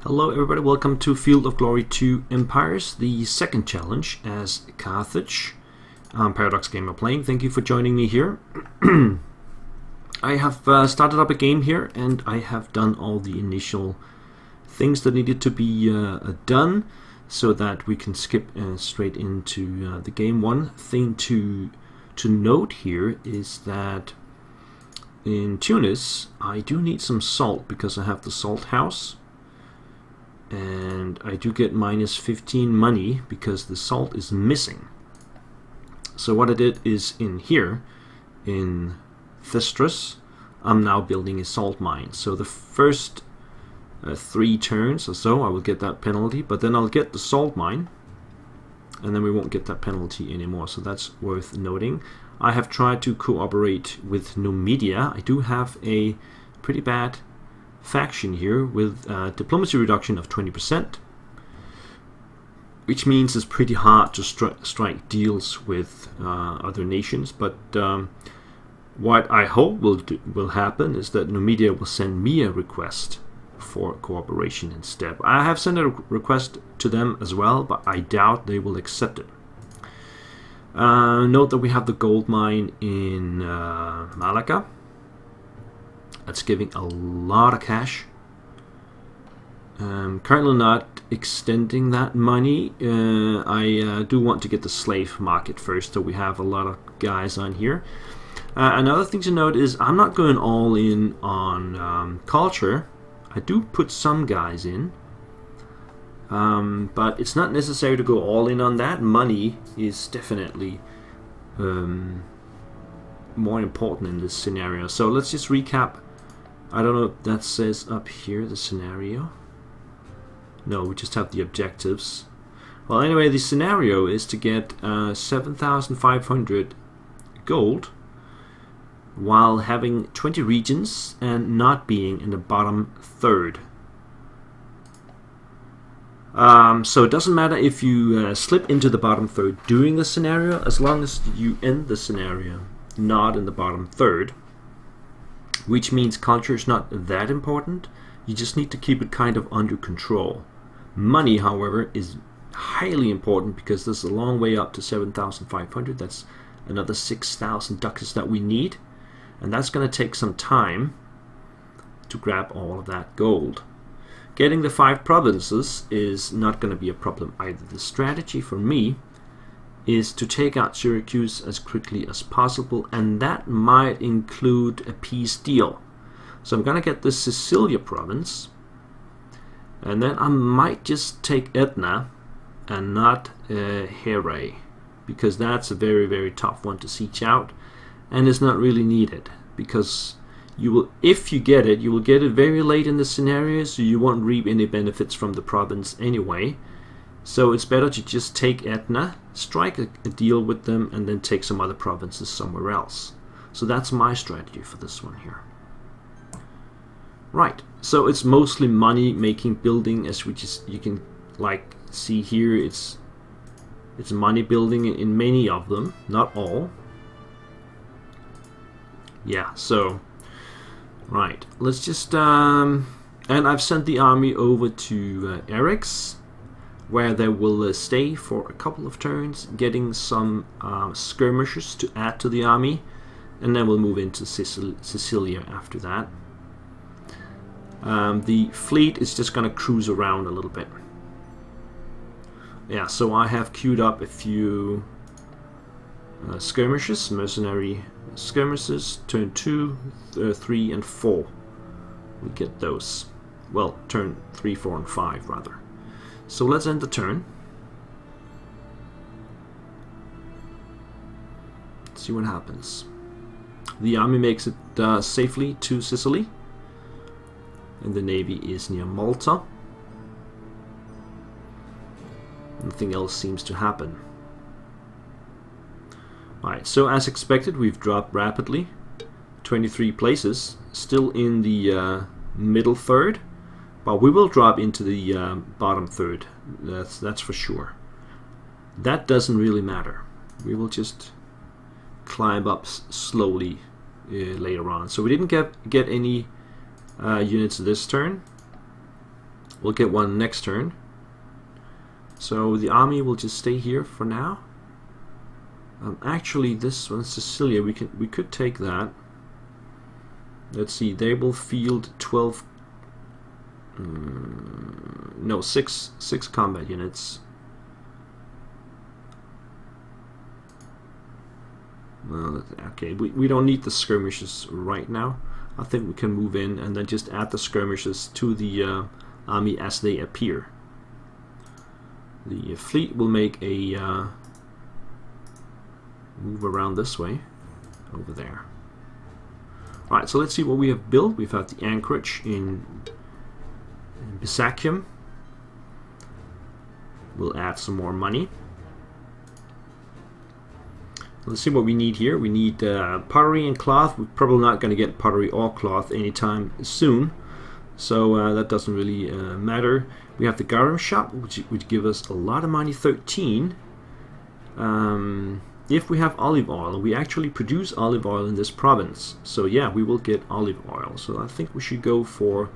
Hello everybody, welcome to Field of Glory 2 Empires, the second challenge as Carthage. I'm Paradox Gamer playing. Thank you for joining me here. I have started up a game here and I have done all the initial things that needed to be done so that we can skip straight into the game. One thing to note here is that in Tunis I do need some salt because I have the salt house. And I do get minus 15 money because the salt is missing. So what I did is in here, in Thestris, I'm now building a salt mine. So the first 3 turns or so I will get that penalty, but then I'll get the salt mine and then we won't get that penalty anymore. So that's worth noting. I have tried to cooperate with Numidia. I do have a pretty bad faction here with diplomacy reduction of 20%, which means it's pretty hard to strike deals with other nations. But what I hope will happen is that Numidia will send me a request for cooperation instead. I have sent a request to them as well, but I doubt they will accept it. Note that we have the gold mine in Malaga. That's giving a lot of cash. Currently not extending that money. I do want to get the slave market first, so we have a lot of guys on here. Another thing to note is I'm not going all in on culture. I do put some guys in, but it's not necessary to go all in on that. Money is definitely more important in this scenario. So let's just recap. I don't know if that says up here the scenario. No, we just have the objectives. Well, anyway, the scenario is to get 7,500 gold while having 20 regions and not being in the bottom third. So it doesn't matter if you slip into the bottom third during the scenario, as long as you end the scenario not in the bottom third. Which means culture is not that important. You just need to keep it kind of under control. Money, however, is highly important because there's a long way up to 7,500. That's another 6,000 ducats that we need. And that's going to take some time to grab all of that gold. Getting the 5 provinces is not going to be a problem either. The strategy for me is to take out Syracuse as quickly as possible, and that might include a peace deal. So I'm going to get the Sicily province, and then I might just take Etna and not Here, because that's a very, very tough one to siege out, and it's not really needed, because you will, if you get it, you will get it very late in the scenario, so you won't reap any benefits from the province anyway. So it's better to just take Etna, strike a deal with them, and then take some other provinces somewhere else. So that's my strategy for this one here. Right, so it's mostly money making building, as you can like see here. It's money building in many of them, not all. Yeah, so right, let's just and I've sent the army over to Eric's, where they will stay for a couple of turns, getting some skirmishers to add to the army, and then we'll move into Sicily after that. The fleet is just going to cruise around a little bit. Yeah, so I have queued up a few skirmishers, mercenary skirmishers, turn 2, 3, and 4. We get those. Well, turn 3, 4, and 5 rather. So let's end the turn. See what happens. The army makes it safely to Sicily, and the navy is near Malta. Nothing else seems to happen. Alright, so as expected, we've dropped rapidly. 23 places, still in the middle third. But we will drop into the bottom third, that's for sure. That doesn't really matter. We will just climb up slowly later on. So we didn't get any units this turn. We'll get one next turn. So the army will just stay here for now. Actually, this one, Sicily, we could take that. Let's see. They will field 12. No, six combat units. Well, okay, we don't need the skirmishes right now. I think we can move in and then just add the skirmishes to the army as they appear. The fleet will make a move around this way, over there. Alright, so let's see what we have built. We've had the anchorage in Syracuse. We'll add some more money. Let's see what we need here. We need pottery and cloth. We're probably not going to get pottery or cloth anytime soon, so that doesn't really matter. We have the garum shop, which would give us a lot of money, 13. If we have olive oil, we actually produce olive oil in this province, so yeah, we will get olive oil. So I think we should go for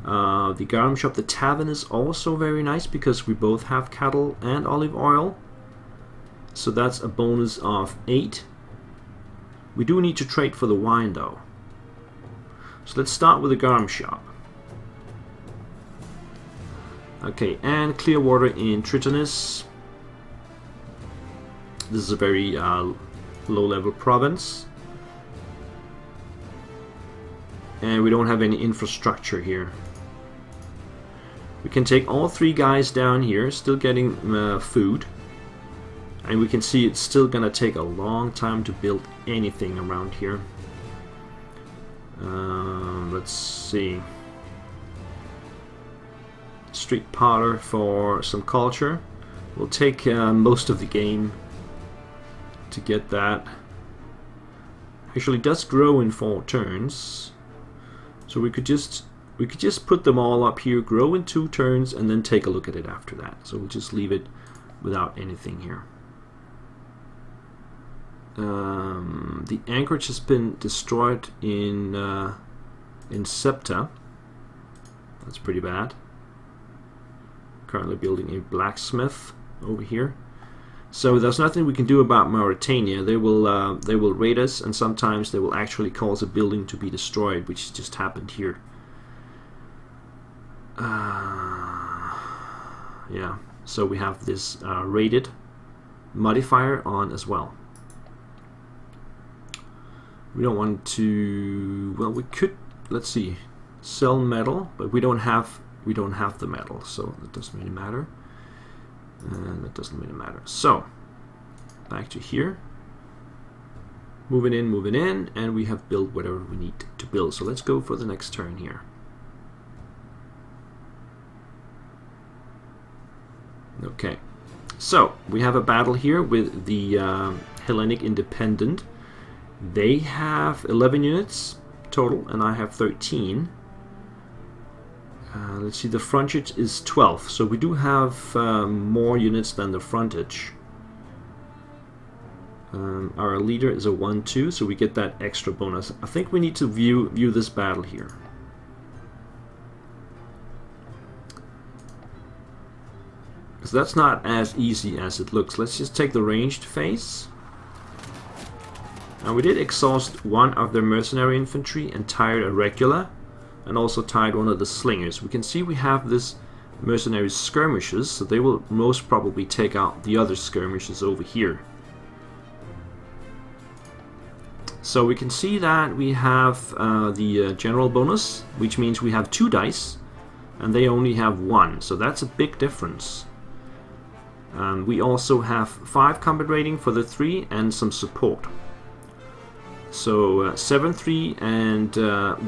the garum shop. The tavern is also very nice because we both have cattle and olive oil. So that's a bonus of 8. We do need to trade for the wine though. So let's start with the garum shop. Okay, and Clearwater in Tritonus. This is a very low-level province. And we don't have any infrastructure here. We can take all 3 guys down here, still getting food. And we can see it's still gonna take a long time to build anything around here. Let's see. Street potter for some culture. We'll take most of the game to get that. Actually, it does grow in 4 turns, so we could just put them all up here, grow in 2 turns, and then take a look at it after that. So we'll just leave it without anything here. The anchorage has been destroyed in Septa. That's pretty bad. Currently building a blacksmith over here. So there's nothing we can do about Mauritania. They will raid us, and sometimes they will actually cause a building to be destroyed, which just happened here. Yeah. So we have this raided modifier on as well. We don't want to. Well, we could. Let's see. Sell metal, but we don't have the metal, so that doesn't really matter. And that doesn't really matter. So back to here. Moving in, and we have built whatever we need to build. So let's go for the next turn here. Okay. So we have a battle here with the Hellenic Independent. They have 11 units total, and I have 13. Let's see, the frontage is 12, so we do have more units than the frontage. Our leader is a 1-2, so we get that extra bonus. I think we need to view this battle here. Because that's not as easy as it looks. Let's just take the ranged phase. Now we did exhaust one of their mercenary infantry and tired a regular, and also tied one of the slingers. We can see we have this mercenary skirmishes, so they will most probably take out the other skirmishes over here. So we can see that we have the general bonus, which means we have 2 dice, and they only have 1, so that's a big difference. We also have 5 combat rating for the 3 and some support. So 7-3 and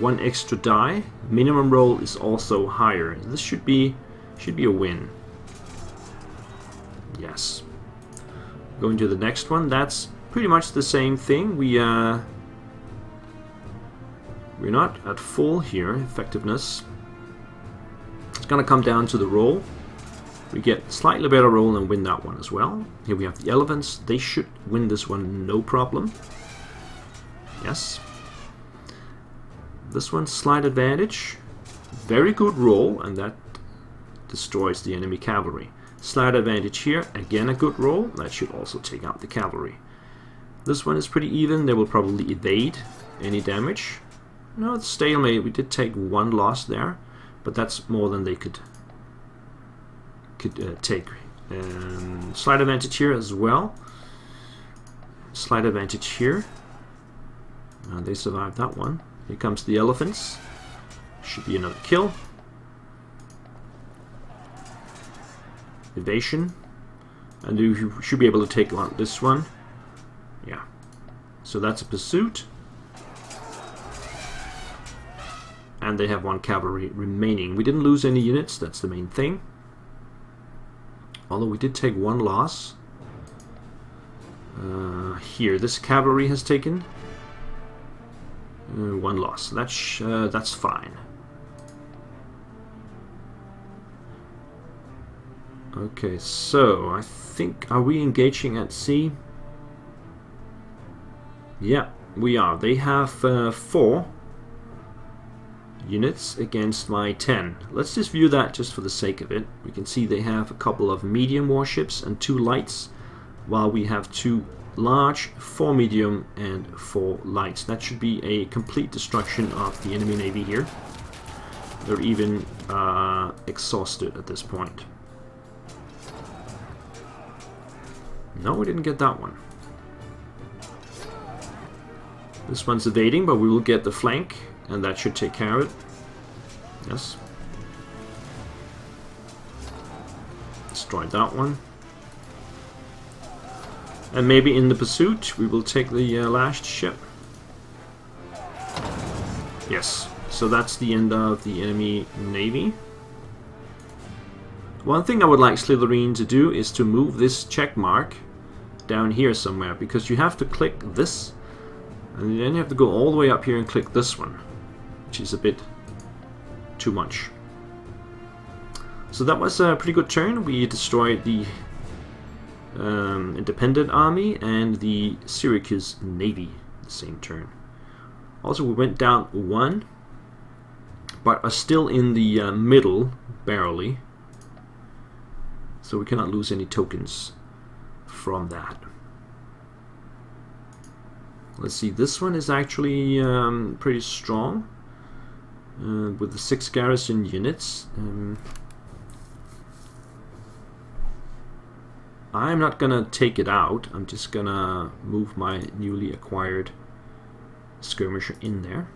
1 extra die. Minimum roll is also higher. This should be a win. Yes. Going to the next one. That's pretty much the same thing. We're not at full here effectiveness. It's gonna come down to the roll. We get slightly better roll and win that one as well. Here we have the elephants. They should win this one no problem. Yes. This one's slight advantage. Very good roll, and that destroys the enemy cavalry. Slight advantage here, again a good roll. That should also take out the cavalry. This one is pretty even. They will probably evade any damage. No, it's stalemate. We did take one loss there, but that's more than they could take. Slight advantage here as well. Slight advantage here. They survived that one. Here comes the elephants. Should be another kill. Evasion. And you should be able to take on this one. Yeah. So that's a pursuit. And they have one cavalry remaining. We didn't lose any units, that's the main thing. Although we did take one loss. Here, this cavalry has taken one loss. That's fine. Okay, so I think, are we engaging at sea? Yeah, we are. They have 4 units against my 10. Let's just view that just for the sake of it. We can see they have a couple of medium warships and 2 lights, while we have 2 large, 4 medium and 4 lights. That should be a complete destruction of the enemy navy here. They're even exhausted at this point. No, we didn't get that one. This one's evading, but we will get the flank, and that should take care of it. Yes. Destroyed that one. And maybe in the pursuit, we will take the last ship. Yes. So that's the end of the enemy navy. One thing I would like Slytherin to do is to move this check mark down here somewhere, because you have to click this, and then you have to go all the way up here and click this one, which is a bit too much. So that was a pretty good turn. We destroyed the independent army and the Syracuse navy the same turn. Also, we went down 1, but are still in the middle barely, so we cannot lose any tokens from that. Let's see, this one is actually pretty strong with the 6 garrison units. I'm not gonna take it out. I'm just gonna move my newly acquired skirmisher in there.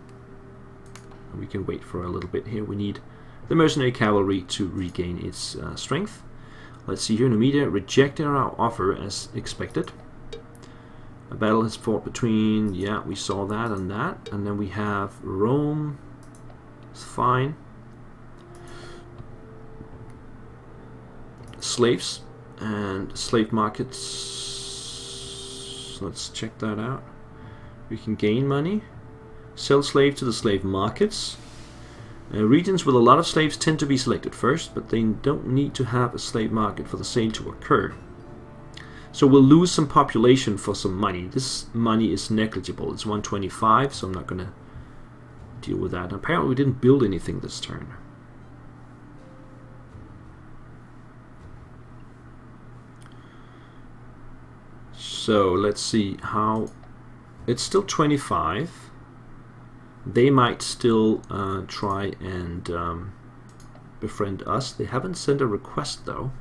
And we can wait for a little bit here. We need the mercenary cavalry to regain its strength. Let's see here. Numidia rejected our offer as expected. A battle is fought between, yeah, we saw that and that. And then we have Rome. It's fine. Slaves and slave markets. Let's check that out. We can gain money. Sell slave to the slave markets. Regions with a lot of slaves tend to be selected first, but they don't need to have a slave market for the sale to occur. So we'll lose some population for some money. This money is negligible. It's 125, so I'm not going to deal with that. Apparently we didn't build anything this turn. So let's see how... It's still 25. They might still try and befriend us. They haven't sent a request though.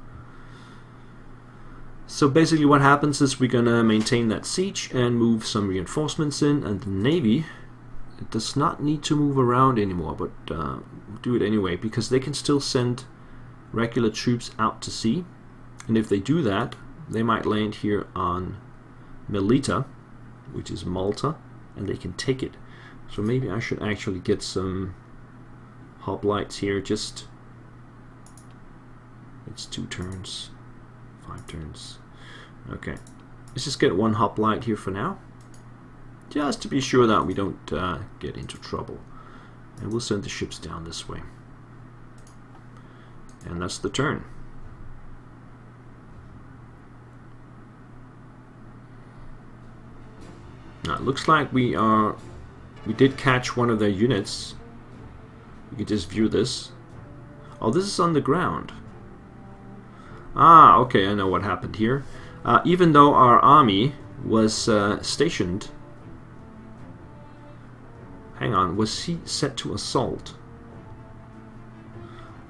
So basically what happens is we're gonna maintain that siege and move some reinforcements in, and the navy, it does not need to move around anymore, but do it anyway, because they can still send regular troops out to sea, and if they do that, they might land here on Melita, which is Malta, and they can take it. So maybe I should actually get some hoplites here. Just, it's 2 turns, 5 turns. Okay, let's just get 1 hoplite here for now, just to be sure that we don't get into trouble. And we'll send the ships down this way. And that's the turn. Now it looks like we did catch one of their units. You can just view this. Oh, this is on the ground. Ah, okay, I know what happened here. Even though our army was stationed... Hang on, was he set to assault?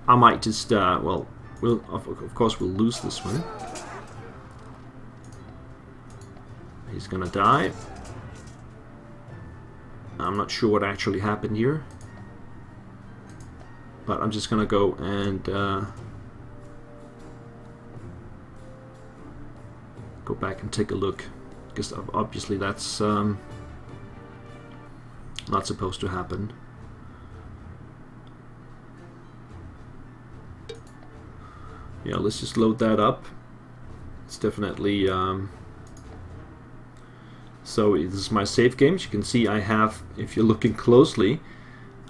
I might just, well, of course we'll lose this one. He's gonna die. I'm not sure what actually happened here. But I'm just gonna go and go back and take a look, because obviously that's not supposed to happen. Yeah, let's just load that up. It's definitely so this is my save games. You can see I have, if you're looking closely,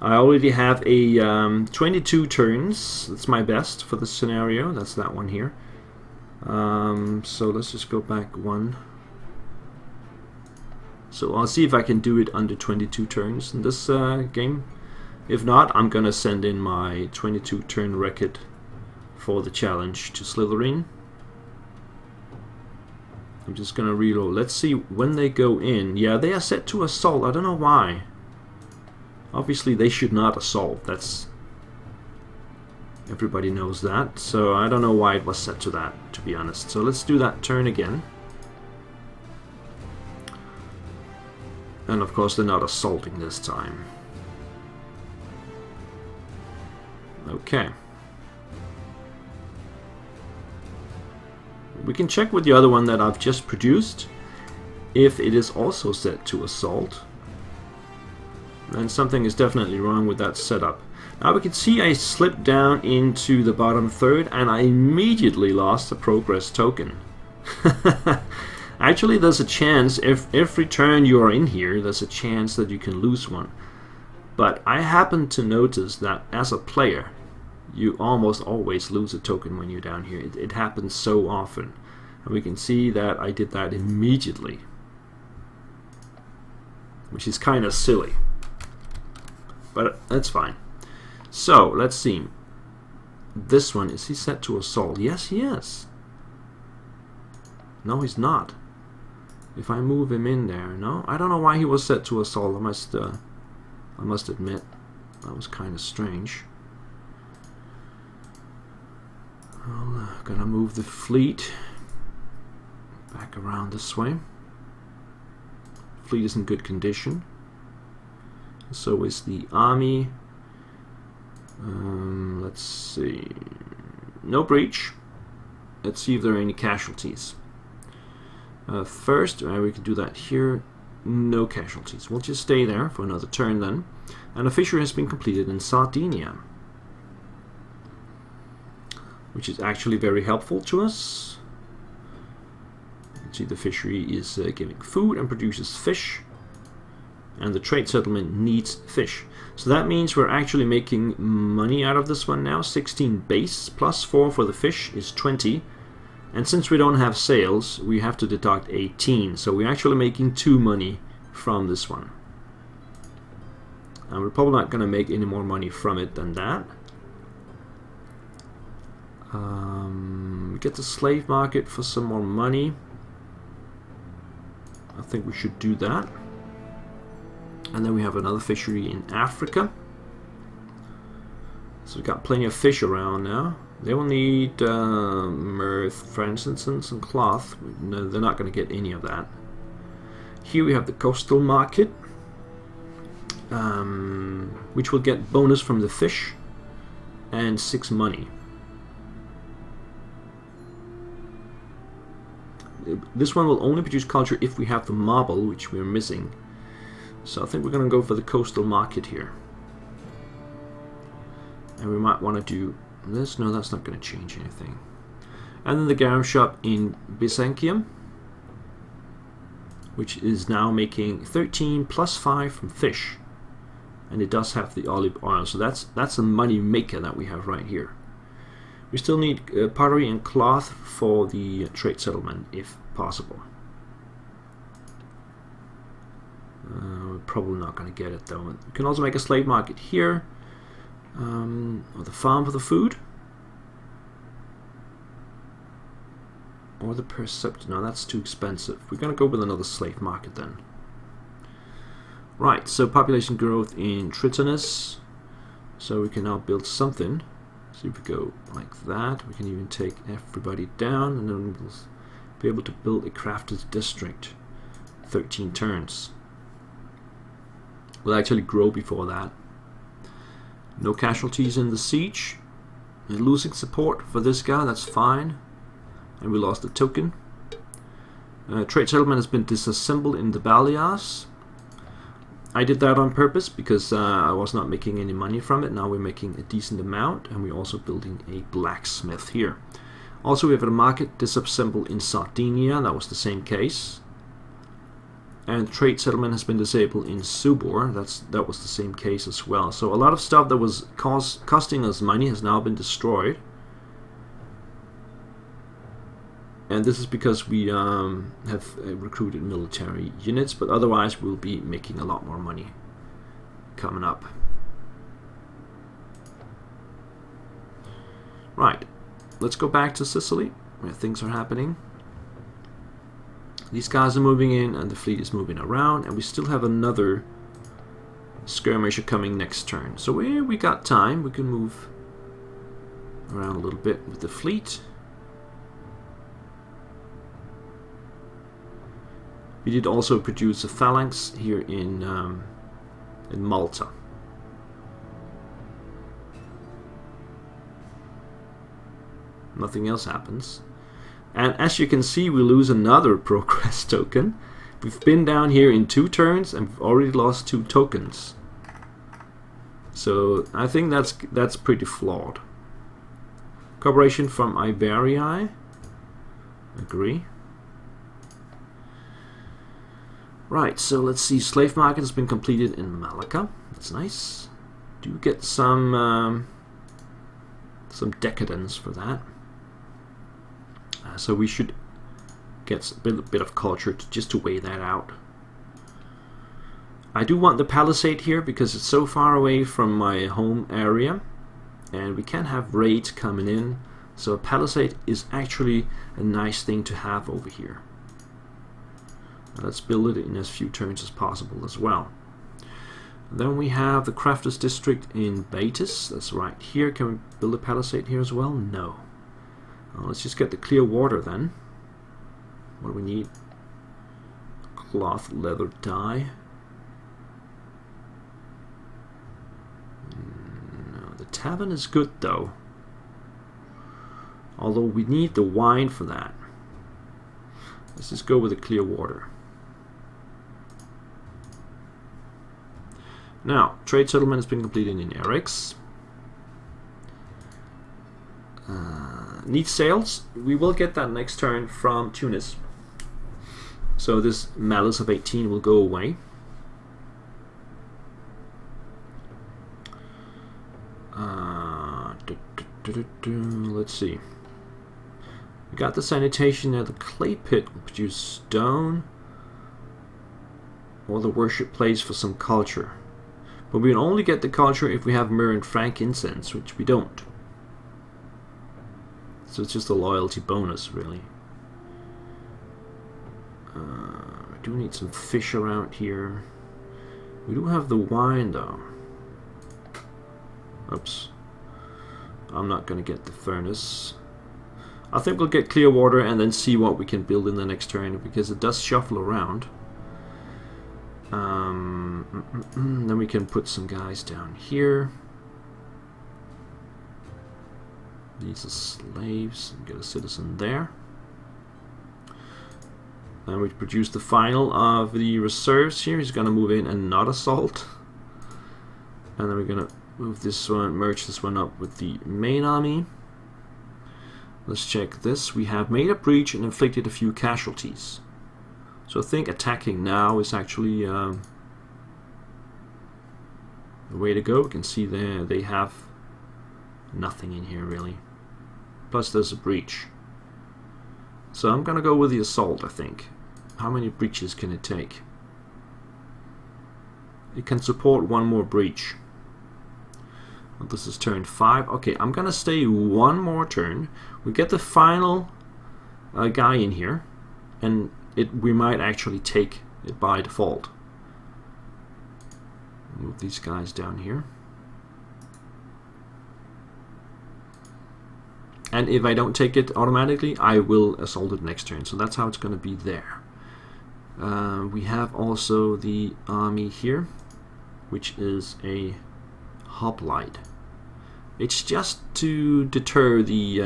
I already have a 22 turns. That's my best for this scenario. That's that one here. So let's just go back one. So I'll see if I can do it under 22 turns in this game. If not, I'm gonna send in my 22 turn record for the challenge to Slytherin. I'm just gonna reload. Let's see when they go in. Yeah, they are set to assault. I don't know why. Obviously they should not assault. That's... everybody knows that. So I don't know why it was set to that, to be honest. So let's do that turn again. And of course they're not assaulting this time. Okay. We can check with the other one that I've just produced if it is also set to assault. And something is definitely wrong with that setup. Now we can see I slipped down into the bottom third and I immediately lost a progress token. Actually, there's a chance, if every turn you are in here, there's a chance that you can lose one. But I happen to notice that as a player, you almost always lose a token when you're down here. It happens so often. And we can see that I did that immediately, which is kind of silly. But that's fine. So, let's see. This one, is he set to assault? Yes, he is. No, he's not. If I move him in there, no? I don't know why he was set to assault. I must admit, that was kind of strange. I'm gonna move the fleet back around this way. Fleet is in good condition. So is the army. Let's see. No breach. Let's see if there are any casualties. First, we can do that here. No casualties. We'll just stay there for another turn then. And a fishery has been completed in Sardinia, which is actually very helpful to us. See, the fishery is giving food and produces fish, and the trade settlement needs fish. So that means we're actually making money out of this one now. 16 base plus 4 for the fish is 20. And since we don't have sales, we have to deduct 18. So we're actually making 2 money from this one. And we're probably not going to make any more money from it than that. Get the slave market for some more money. I think we should do that. And then we have another fishery in Africa. So we've got plenty of fish around now. They will need mirth, frankincense, and cloth. No, they're not going to get any of that. Here we have the coastal market, which will get bonus from the fish and 6 money. This one will only produce culture if we have the marble, which we're missing. So I think we're going to go for the coastal market here. And we might want to do this. No, that's not going to change anything. And then the garum shop in Byzantium, which is now making 13 plus 5 from fish. And it does have the olive oil, so that's a money maker that we have right here. We still need pottery and cloth for the trade settlement, if possible. We're probably not going to get it though. We can also make a slave market here, or the farm for the food. Or the percept. No, that's too expensive. We're going to go with another slave market then. Right, so population growth in Tritonus. So we can now build something. So if we go like that, we can even take everybody down, and then we'll be able to build a crafted district. 13 turns. We'll actually grow before that. No casualties in the siege. We're losing support for this guy, that's fine. And we lost a token. Trade settlement has been disassembled in the Balears. I did that on purpose because I was not making any money from it. Now we're making a decent amount, and we're also building a blacksmith here. Also, we have a market disassembled in Sardinia. That was the same case. And trade settlement has been disabled in Subor. That was the same case as well. So a lot of stuff that was costing us money has now been destroyed. And this is because we have recruited military units, but otherwise we'll be making a lot more money coming up. Right, let's go back to Sicily, where things are happening. These guys are moving in, and the fleet is moving around, and we still have another skirmisher coming next turn. So we got time. We can move around a little bit with the fleet. We did also produce a phalanx here in Malta. Nothing else happens. And as you can see, we lose another progress token. We've been down here in 2 turns and we've already lost 2 tokens. So I think that's pretty flawed. Cooperation from Iberia. Agree. Right, so let's see. Slave market has been completed in Malacca. That's nice. Do get some decadence for that. So we should get a bit of culture just to weigh that out. I do want the palisade here because it's so far away from my home area, and we can't have raids coming in. So a palisade is actually a nice thing to have over here. Let's build it in as few turns as possible as well. Then we have the Crafters District in Betis. That's right here. Can we build a palisade here as well? No. Let's just get the clear water then. What do we need? Cloth, leather, dye. No, the tavern is good though. Although we need the wine for that. Let's just go with the clear water. Now, trade settlement has been completed in Erex. Need sales. We will get that next turn from Tunis. So this Malice of 18 will go away. Let's see. We got the sanitation there. The clay pit will produce stone. Or the worship place for some culture. But we can only get the culture if we have myrrh and frankincense, which we don't. So it's just a loyalty bonus, really. We do need some fish around here. We do have the wine, though. Oops. I'm not going to get the furnace. I think we'll get clear water and then see what we can build in the next turn, because it does shuffle around. Then we can put some guys down here. These are slaves. Get a citizen there. And we produce the final of the reserves here. He's going to move in and not assault. And then we're going to move this one, merge this one up with the main army. Let's check this. We have made a breach and inflicted a few casualties. So I think attacking now is actually the way to go. We can see there they have nothing in here really. Plus there's a breach. So I'm gonna go with the assault, I think. How many breaches can it take? It can support one more breach. Well, this is turn 5. Okay, I'm gonna stay one more turn. We get the final a guy in here, and we might actually take it by default. Move these guys down here. And if I don't take it automatically, I will assault it next turn. So that's how it's going to be there. We have also the army here, which is a hoplite. It's just to deter the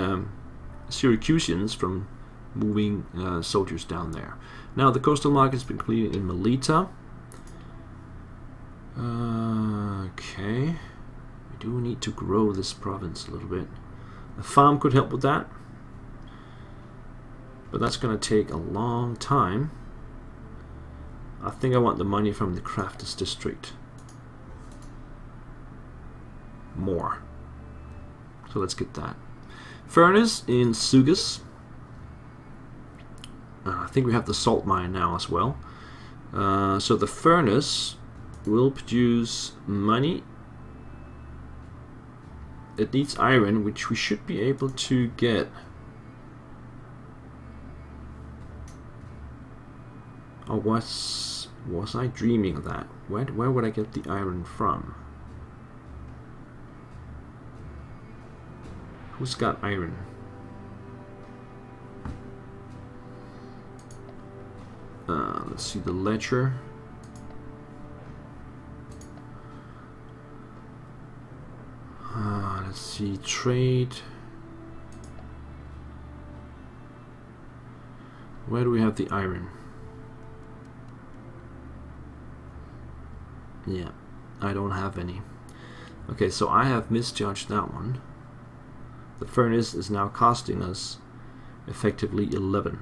Syracusans from moving soldiers down there. Now the coastal market has been completed in Melita. Okay, we do need to grow this province a little bit. A farm could help with that, but that's going to take a long time. I think I want the money from the crafters district more. So let's get that. Furnace in Syracuse. I think we have the salt mine now as well. So the furnace will produce money. It needs iron, which we should be able to get. Or was I dreaming of that? Where would I get the iron from? Who's got iron? Let's see the ledger. Let's see, trade. Where do we have the iron? Yeah, I don't have any. Okay, so I have misjudged that one. The furnace is now costing us effectively 11.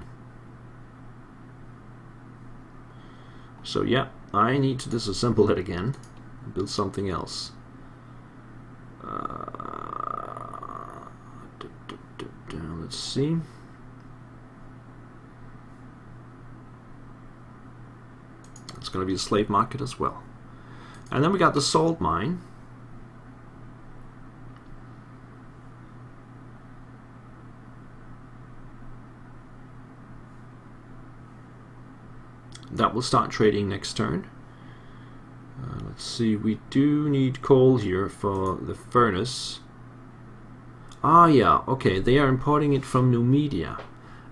So yeah, I need to disassemble it again and build something else. Let's see. It's going to be a slave market as well. And then we got the salt mine. That will start trading next turn. Let's see, we do need coal here for the furnace. Ah yeah, okay, they are importing it from Numidia.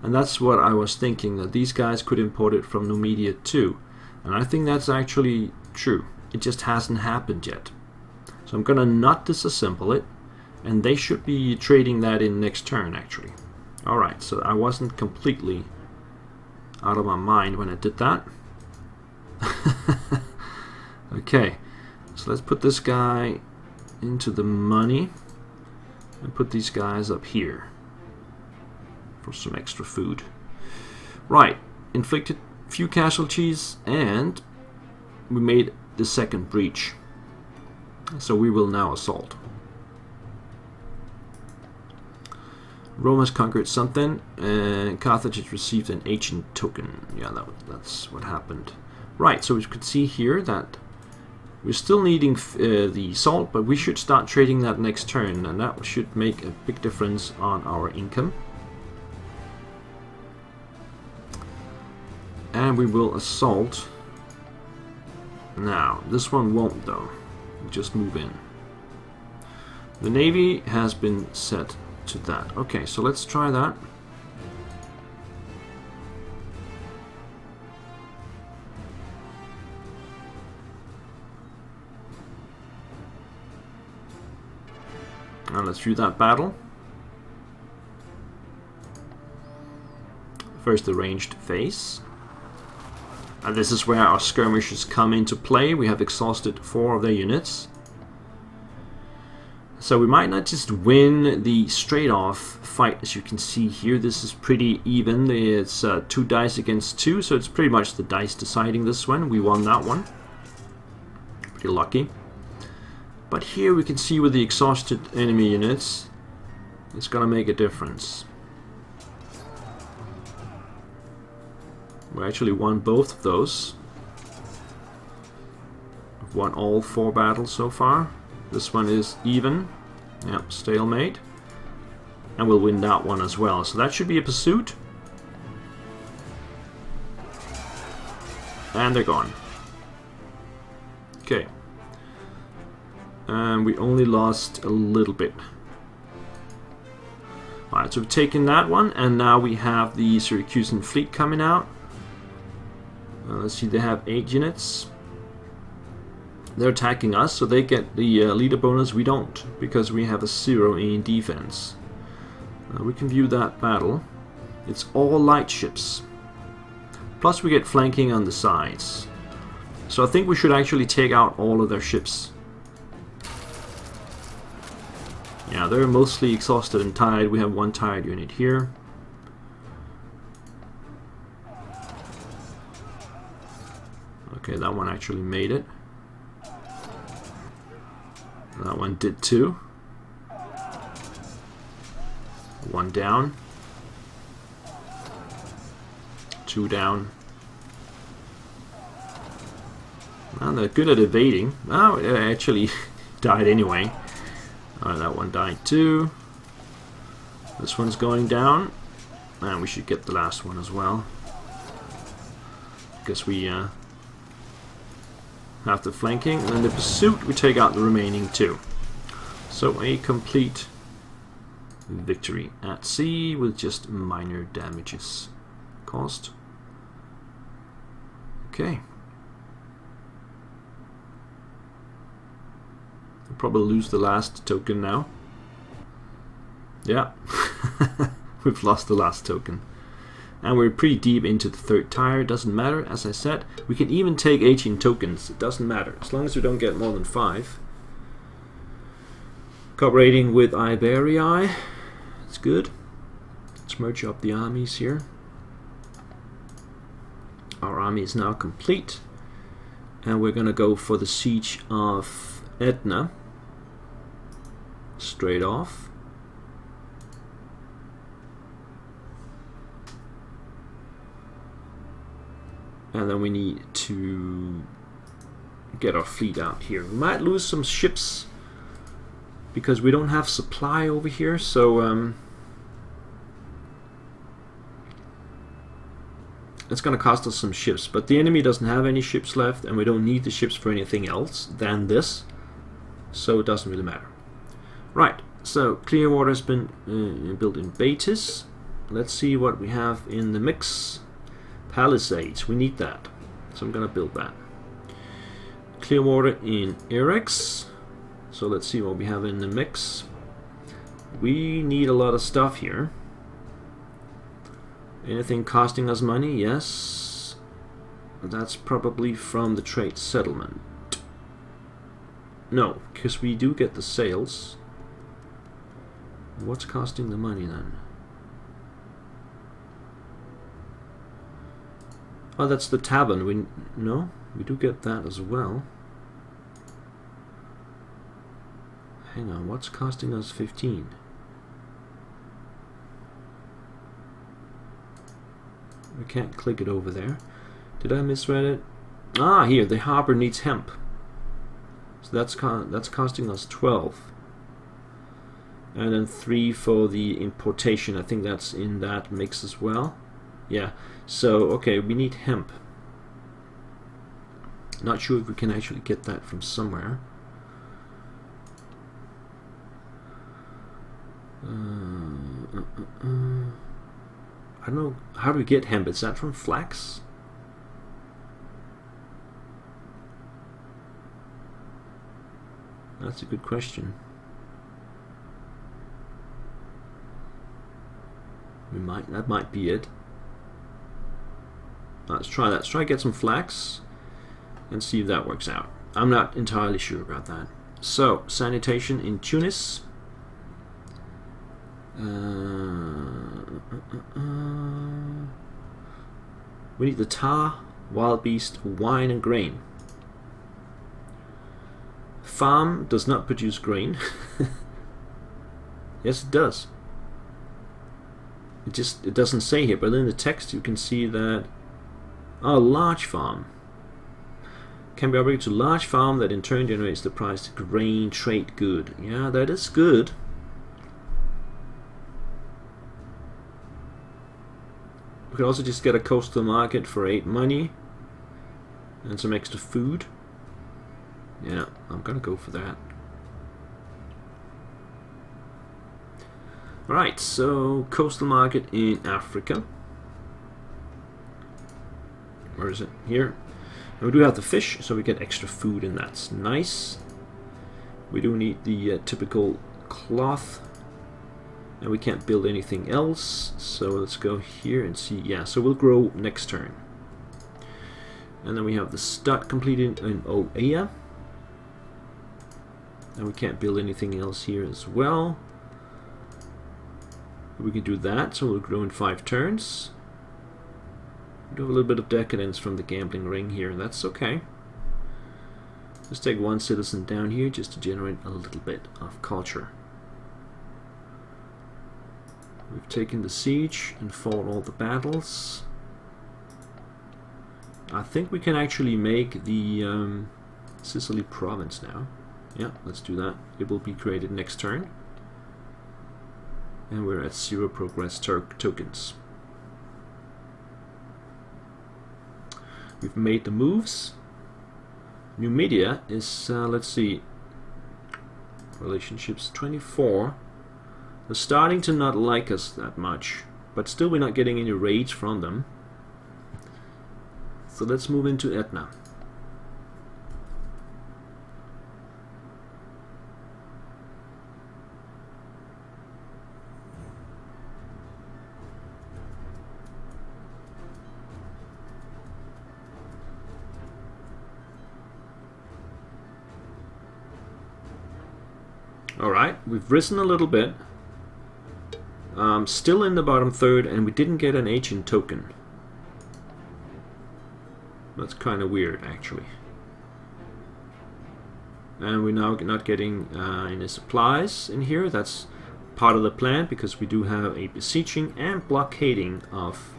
And that's what I was thinking, that these guys could import it from Numidia too. And I think that's actually true. It just hasn't happened yet. So I'm gonna not disassemble it, and they should be trading that in next turn actually. Alright, so I wasn't completely out of my mind when I did that. Okay, so let's put this guy into the money and put these guys up here for some extra food. Right, inflicted few casualties, and we made the second breach. So we will now assault. Rome has conquered something, and Carthage has received an ancient token. Yeah, that's what happened. Right, so we could see here that we're still needing the salt, but we should start trading that next turn, and that should make a big difference on our income. And we will assault. Now, this one won't though. We'll just move in. The navy has been set to that. Okay, so let's try that. Now let's view that battle. First the ranged phase. And this is where our skirmishers come into play. We have exhausted 4 of their units. So we might not just win the straight off fight, as you can see here. This is pretty even. It's 2 dice against 2, so it's pretty much the dice deciding this one. We won that one. Pretty lucky. But here we can see with the exhausted enemy units, it's gonna make a difference. We actually won both of those. We've won all 4 battles so far. This one is even. Yep, stalemate. And we'll win that one as well. So that should be a pursuit. And they're gone. Okay. And we only lost a little bit. Alright, so we've taken that one, and now we have the Syracusan fleet coming out. Let's see, they have 8 units. They're attacking us, so they get the leader bonus. We don't, because we have a 0 in defense. We can view that battle. It's all light ships. Plus we get flanking on the sides. So I think we should actually take out all of their ships. Yeah, they're mostly exhausted and tired. We have one tired unit here. Okay, that one actually made it. That one did too. One down. 2 down. And they're good at evading. Oh, it actually died anyway. Alright, that one died too. This one's going down. And we should get the last one as well. Because we have the flanking. And in the pursuit, we take out the remaining 2. So a complete victory at sea with just minor damages caused. Okay. I'll probably lose the last token now. Yeah. We've lost the last token. And we're pretty deep into the 3rd tier. Doesn't matter, as I said. We can even take 18 tokens. It doesn't matter, as long as we don't get more than 5. Cooperating with Iberia. It's good. Let's merge up the armies here. Our army is now complete. And we're going to go for the siege of Etna. Straight off. And then we need to get our fleet out here. We might lose some ships because we don't have supply over here, so it's going to cost us some ships. But the enemy doesn't have any ships left, and we don't need the ships for anything else than this, so it doesn't really matter. Right, so Clearwater has been built in Betis. Let's see what we have in the mix. Palisades, we need that, so I'm gonna build that. Clearwater in Erex, so let's see what we have in the mix. We need a lot of stuff here. Anything costing us money? Yes. That's probably from the trade settlement. No, because we do get the sales. What's costing the money then? Oh, that's the tavern. We do get that as well. Hang on, what's costing us 15? We can't click it over there. Did I misread it? Ah, here, the harbor needs hemp. So that's costing us 12. And then 3 for the importation. I think that's in that mix as well. Yeah, so okay, we need hemp. Not sure if we can actually get that from somewhere. I don't know, how do we get hemp? Is that from flax? That's a good question. That might be it. Let's try that. Let's try to get some flax and see if that works out. I'm not entirely sure about that. So, sanitation in Tunis. We need the tar, wild beast, wine, and grain. Farm does not produce grain. Yes, it does. It doesn't say here, but in the text you can see that. Oh, large farm can be upgraded to large farm that in turn generates the price to grain trade good. Yeah, that is good. We could also just get a coastal market for 8 money. And some extra food. Yeah, I'm gonna go for that. Alright, so coastal market in Africa. Where is it? Here. And we do have the fish, so we get extra food, and that's nice. We do need the typical cloth. And we can't build anything else, so let's go here and see. Yeah, so we'll grow next turn. And then we have the stud completed in Oea. And we can't build anything else here as well. We can do that, so we'll grow in 5 turns. We do have a little bit of decadence from the gambling ring here, that's okay. Let's take 1 citizen down here just to generate a little bit of culture. We've taken the siege and fought all the battles. I think we can actually make the Sicily province now. Yeah, let's do that. It will be created next turn. And we're at 0 progress tokens. We've made the moves. New media is, let's see, relationships 24. They're starting to not like us that much, but still we're not getting any rage from them. So let's move into Etna. Alright, we've risen a little bit. Still in the bottom third, and we didn't get an ancient token. That's kind of weird, actually. And we're now not getting any supplies in here. That's part of the plan, because we do have a besieging and blockading of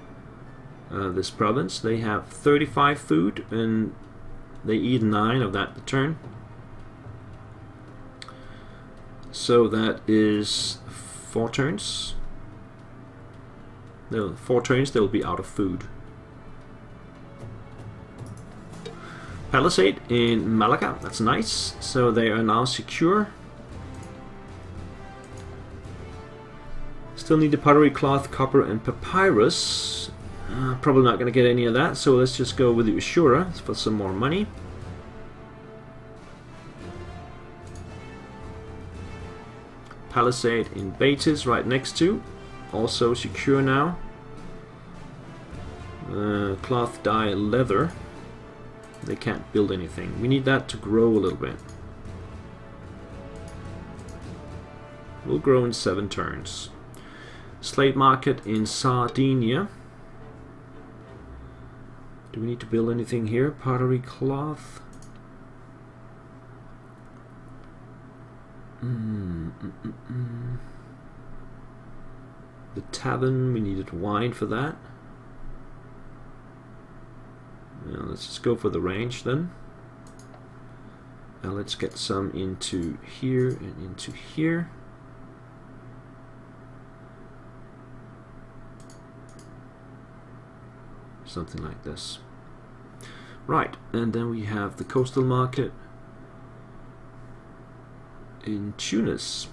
this province. They have 35 food, and they eat 9 of that per turn. So that is 4 turns. No, 4 turns they'll be out of food. Palisade in Malaga, that's nice. So they are now secure. Still need the pottery, cloth, copper, and papyrus. Probably not going to get any of that, so let's just go with the Usura for some more money. Palisade in Betis right next to, also secure now. Cloth, dye, leather. They can't build anything. We need that to grow a little bit. We'll grow in 7 turns. Slave market in Sardinia. Do we need to build anything here? Pottery, cloth. The tavern, we needed wine for that. Now let's just go for the range then. Now let's get some into here and into here. Something like this. Right, and then we have the coastal market in Tunis.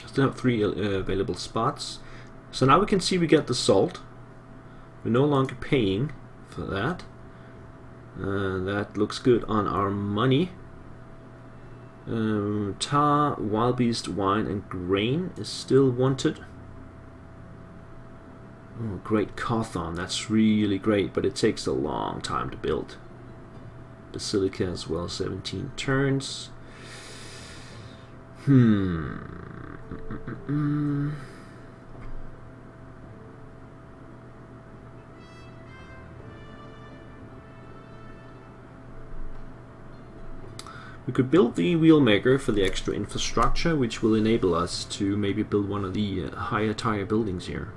Still have 3 available spots. So now we can see we get the salt. We're no longer paying for that. That looks good on our money. Tar, wild beast, wine, and grain is still wanted. Oh, great Carthon, that's really great, but it takes a long time to build. Basilica as well, 17 turns. We could build the wheelmaker for the extra infrastructure, which will enable us to maybe build one of the higher tier buildings here.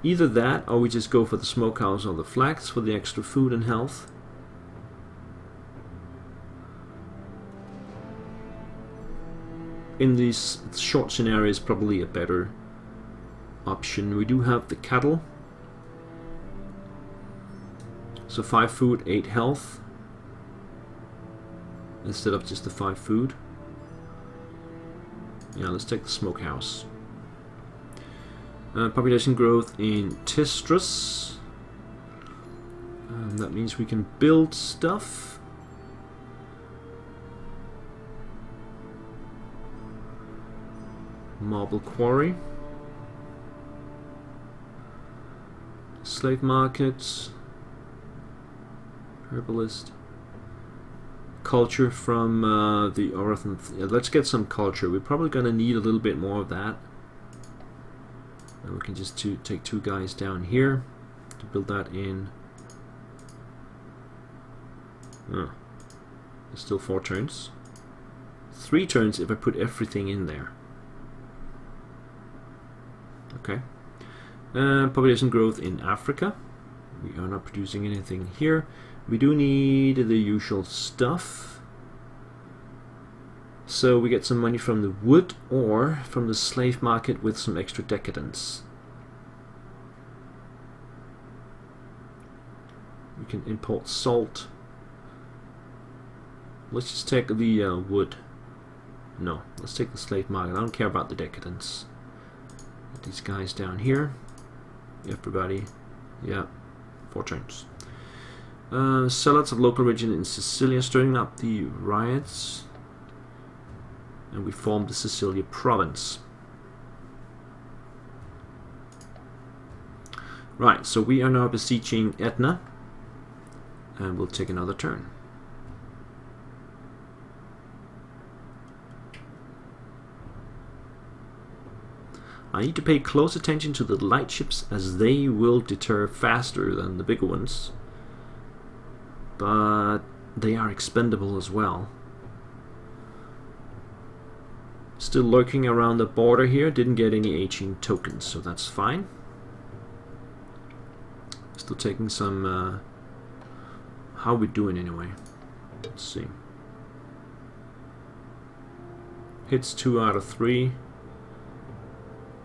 Either that, or we just go for the smokehouse or the flax for the extra food and health. In these short scenarios, probably a better option. We do have the cattle. So 5 food, 8 health. Instead of just the 5 food. Yeah, let's take the smokehouse. Population growth in Tistris. That means we can build stuff. Marble quarry. Slave market. Herbalist. Culture from the Orathan. Let's get some culture. We're probably going to need a little bit more of that. And we can just take 2 guys down here to build that in. There's still 4 turns. 3 turns if I put everything in there. Okay. Population growth in Africa. We are not producing anything here. We do need the usual stuff. So we get some money from the wood or from the slave market with some extra decadence. We can import salt. Let's just take the wood. No, let's take the slave market. I don't care about the decadence. Get these guys down here. Everybody. Yeah, 4 turns. Zealots of local region in Sicily stirring up the riots, and we formed the Sicilia province. Right, so we are now besieging Etna, and we'll take another turn. I need to pay close attention to the light ships as they will deter faster than the bigger ones. But they are expendable as well. Still lurking around the border here. Didn't get any aging tokens, so that's fine. Still taking some... how are we doing anyway? Let's see. Hits 2 out of 3.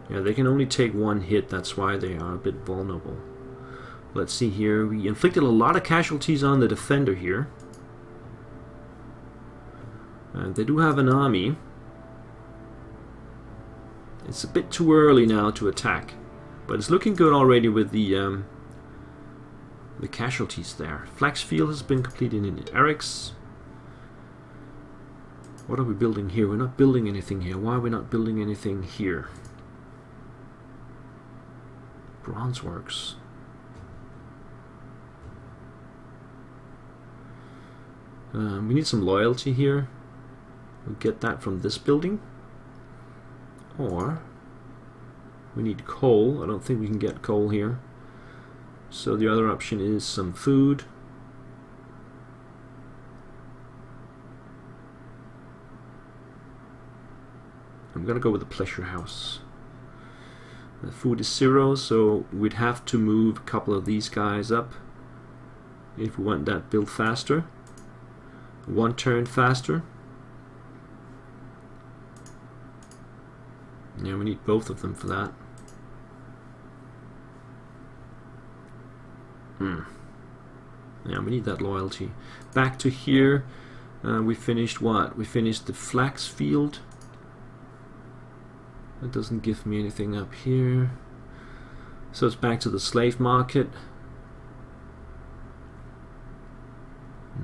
Yeah, they can only take 1 hit. That's why they are a bit vulnerable. Let's see here. We inflicted a lot of casualties on the defender here. They do have an army. It's a bit too early now to attack, but it's looking good already with the casualties there. Flax field has been completed in Eric's. What are we building here? We're not building anything here. Why are we not building anything here? Bronze works. We need some loyalty here. We'll get that from this building. Or we need coal. I don't think we can get coal here. So the other option is some food. I'm gonna go with the pleasure house. The food is 0, so we'd have to move a couple of these guys up if we want that build faster. 1 turn faster. Yeah, we need both of them for that. Yeah, we need that loyalty. Back to here. We finished what? We finished the flax field. That doesn't give me anything up here. So it's back to the slave market.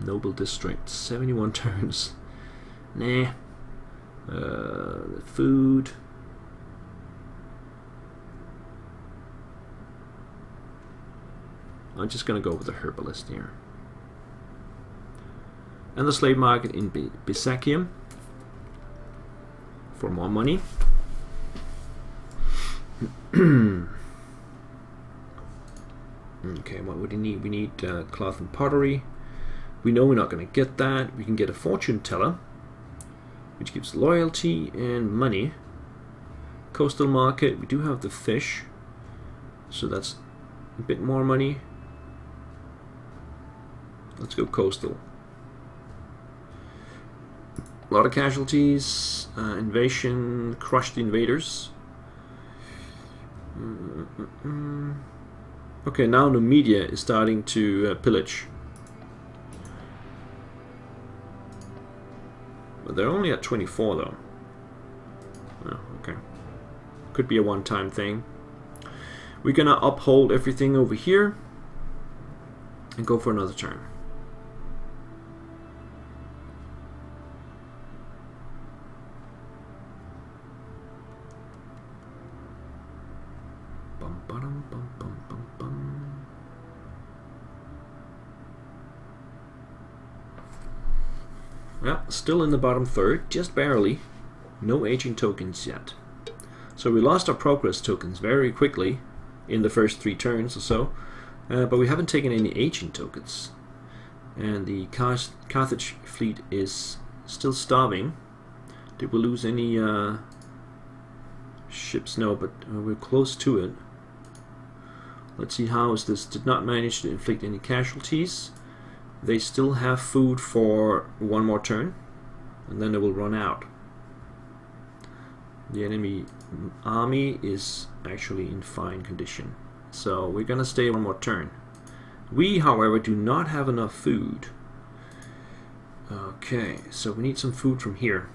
Noble district, 71 turns. Nah. Food. I'm just gonna go with the herbalist here. And the slave market in Byzantium for more money. Okay, what would we need? We need cloth and pottery. We know we're not going to get that. We can get a fortune teller, which gives loyalty and money. Coastal market, we do have the fish, so that's a bit more money. Let's go coastal. A lot of casualties, invasion, crushed invaders. Okay, now Numidia is starting to pillage. But they're only at 24 though. Oh, okay. Could be a one-time thing. We're gonna uphold everything over here and go for another turn. Yeah, still in the bottom third, just barely. No aging tokens yet. So we lost our progress tokens very quickly in the first 3 turns or so, but we haven't taken any aging tokens. And the Carthage fleet is still starving. Did we lose any ships? No, but we're close to it. Let's see how is this. Did not manage to inflict any casualties. They still have food for 1 more turn, and then they will run out. The enemy army is actually in fine condition, so we're gonna stay 1 more turn. We, however, do not have enough food. Okay, so we need some food from here.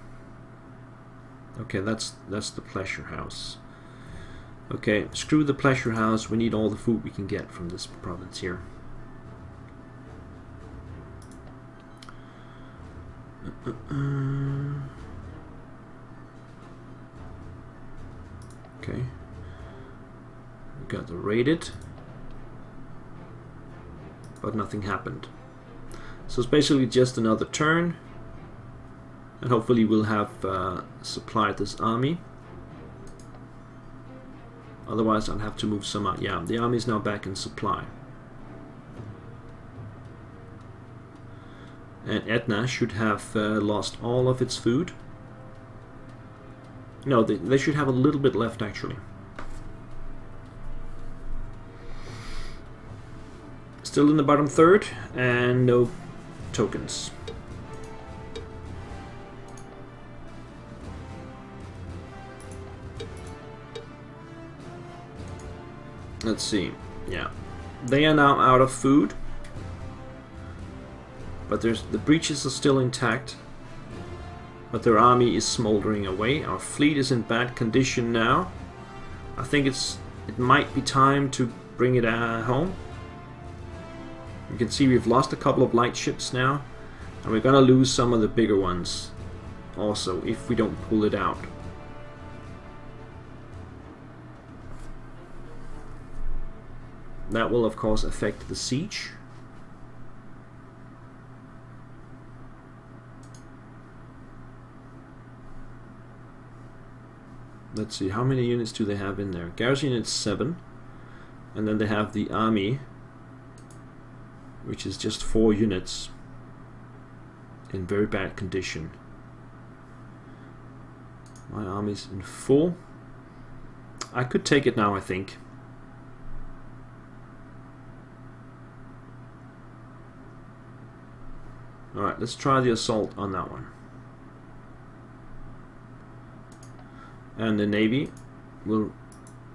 Okay, that's the pleasure house. Okay, screw the pleasure house. We need all the food we can get from this province here. Okay, we got the raided, but nothing happened. So it's basically just another turn, and hopefully we'll have supplied this army. Otherwise I'll have to move some out. Yeah, the army is now back in supply. And Etna should have lost all of its food. No, they should have a little bit left actually. Still in the bottom third, and no tokens. Let's see. Yeah, they are now out of food, but the breaches are still intact. But their army is smoldering away. Our fleet is in bad condition now. I think it might be time to bring it home. You can see we've lost a couple of light ships now, and we're gonna lose some of the bigger ones also if we don't pull it out. That will of course affect the siege. Let's see, how many units do they have in there? Garrison units 7, and then they have the army, which is just 4 units in very bad condition. My army's in full. I could take it now, I think. Alright, let's try the assault on that one. And the navy will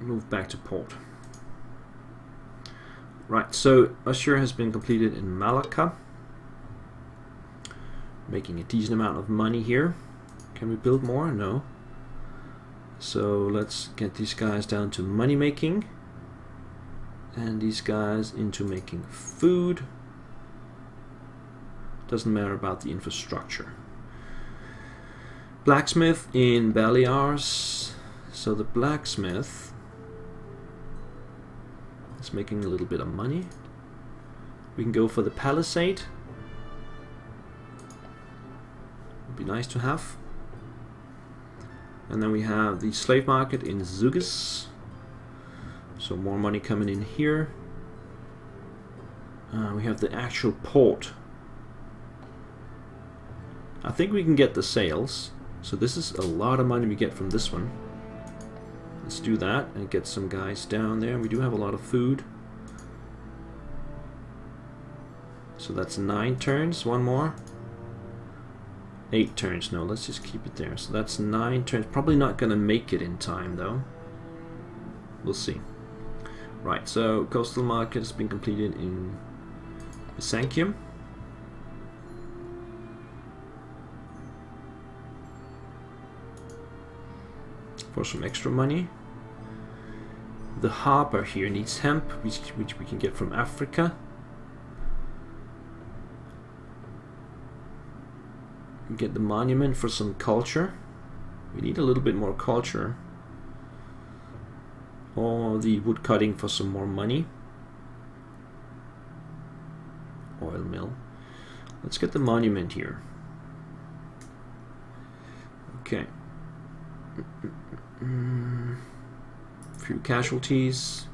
move back to port. Right, so Usher has been completed in Malacca, making a decent amount of money here. Can we build more? No. So let's get these guys down to money making, and these guys into making food. Doesn't matter about the infrastructure. Blacksmith in Balears. So the blacksmith is making a little bit of money. We can go for the palisade. Would be nice to have. And then we have the slave market in Zugis. So more money coming in here. We have the actual port. I think we can get the sales. So this is a lot of money we get from this one. Let's do that and get some guys down there. We do have a lot of food. So that's 9 turns. One more. 8 turns. No, let's just keep it there. So that's 9 turns. Probably not going to make it in time though. We'll see. Right, so coastal market has been completed in Byzantium. For some extra money. The harbor here needs hemp, which we can get from Africa. We get the monument for some culture. We need a little bit more culture. Or the wood cutting for some more money. Oil mill. Let's get the monument here. Okay. Few casualties.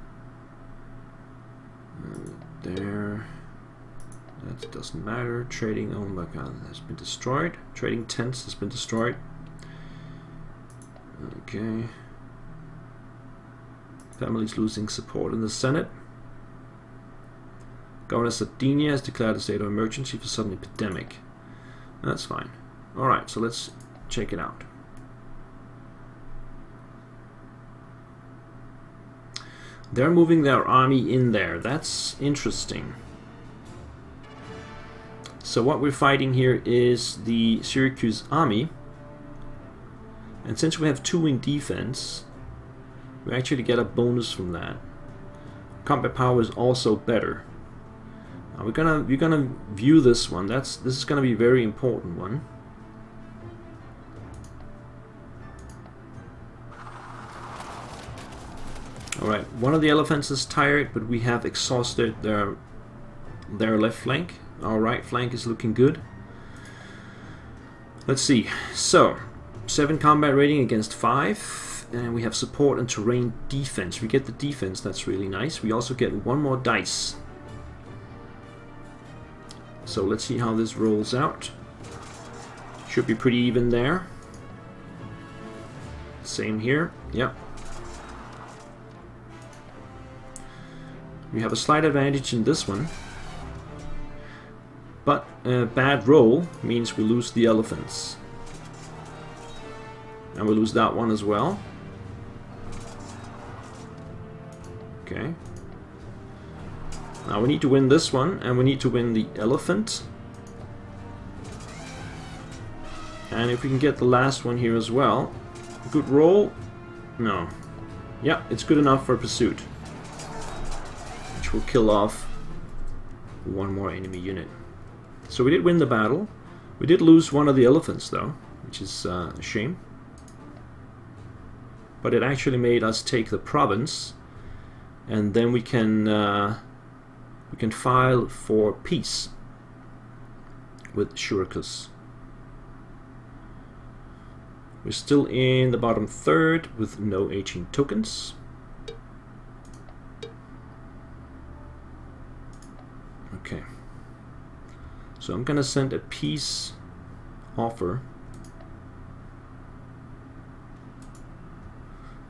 There. That doesn't matter. Trading, oh my god, has been destroyed. Trading tents has been destroyed. Okay. Families losing support in the Senate. Governor Sardinia has declared a state of emergency for sudden epidemic. That's fine. Alright, so let's check it out. They're moving their army in there. That's interesting. So what we're fighting here is the Syracuse army. And since we have 2-wing defense, we actually get a bonus from that. Combat power is also better. Now we're gonna view this one. This is gonna be a very important one. Alright, one of the elephants is tired, but we have exhausted their left flank. Our right flank is looking good. Let's see. So 7 combat rating against 5. And we have support and terrain defense. We get the defense, that's really nice. We also get 1 more dice. So let's see how this rolls out. Should be pretty even there. Same here. Yep. We have a slight advantage in this one. But a bad roll means we lose the elephants. And we lose that one as well. Okay. Now we need to win this one, and we need to win the elephant. And if we can get the last one here as well. Good roll. No. Yeah, it's good enough for pursuit. Which will kill off 1 more enemy unit. So we did win the battle. We did lose one of the elephants though, which is a shame. But it actually made us take the province. And then we can file for peace with Syracuse. We're still in the bottom third with no aging tokens. Okay. So I'm gonna send a peace offer.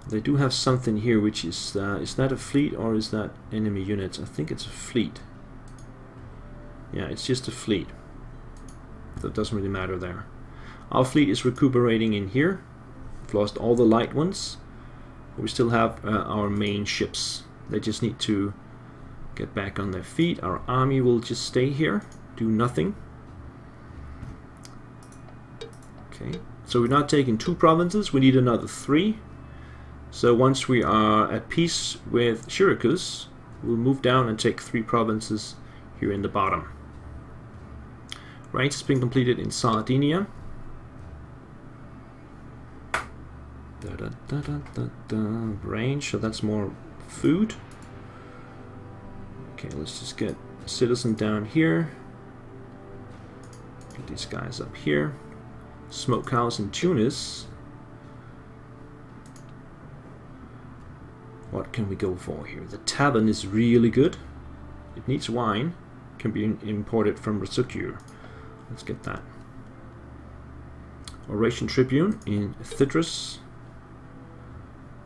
They do have something here, which is that a fleet or is that enemy units? I think it's a fleet. Yeah, it's just a fleet. So it doesn't really matter there. Our fleet is recuperating in here. We've lost all the light ones. But we still have our main ships. They just need to get back on their feet. Our army will just stay here, do nothing. Okay, so we're not taking 2 provinces, we need another 3. So once we are at peace with Syracuse, we'll move down and take 3 provinces here in the bottom. Range has been completed in Sardinia. Range, so that's more food. Okay, let's just get a citizen down here. Get these guys up here. Smokehouse in Tunis. What can we go for here? The tavern is really good. It needs wine. Can be imported from Sicily. Let's get that. Oration Tribune in Thydrus.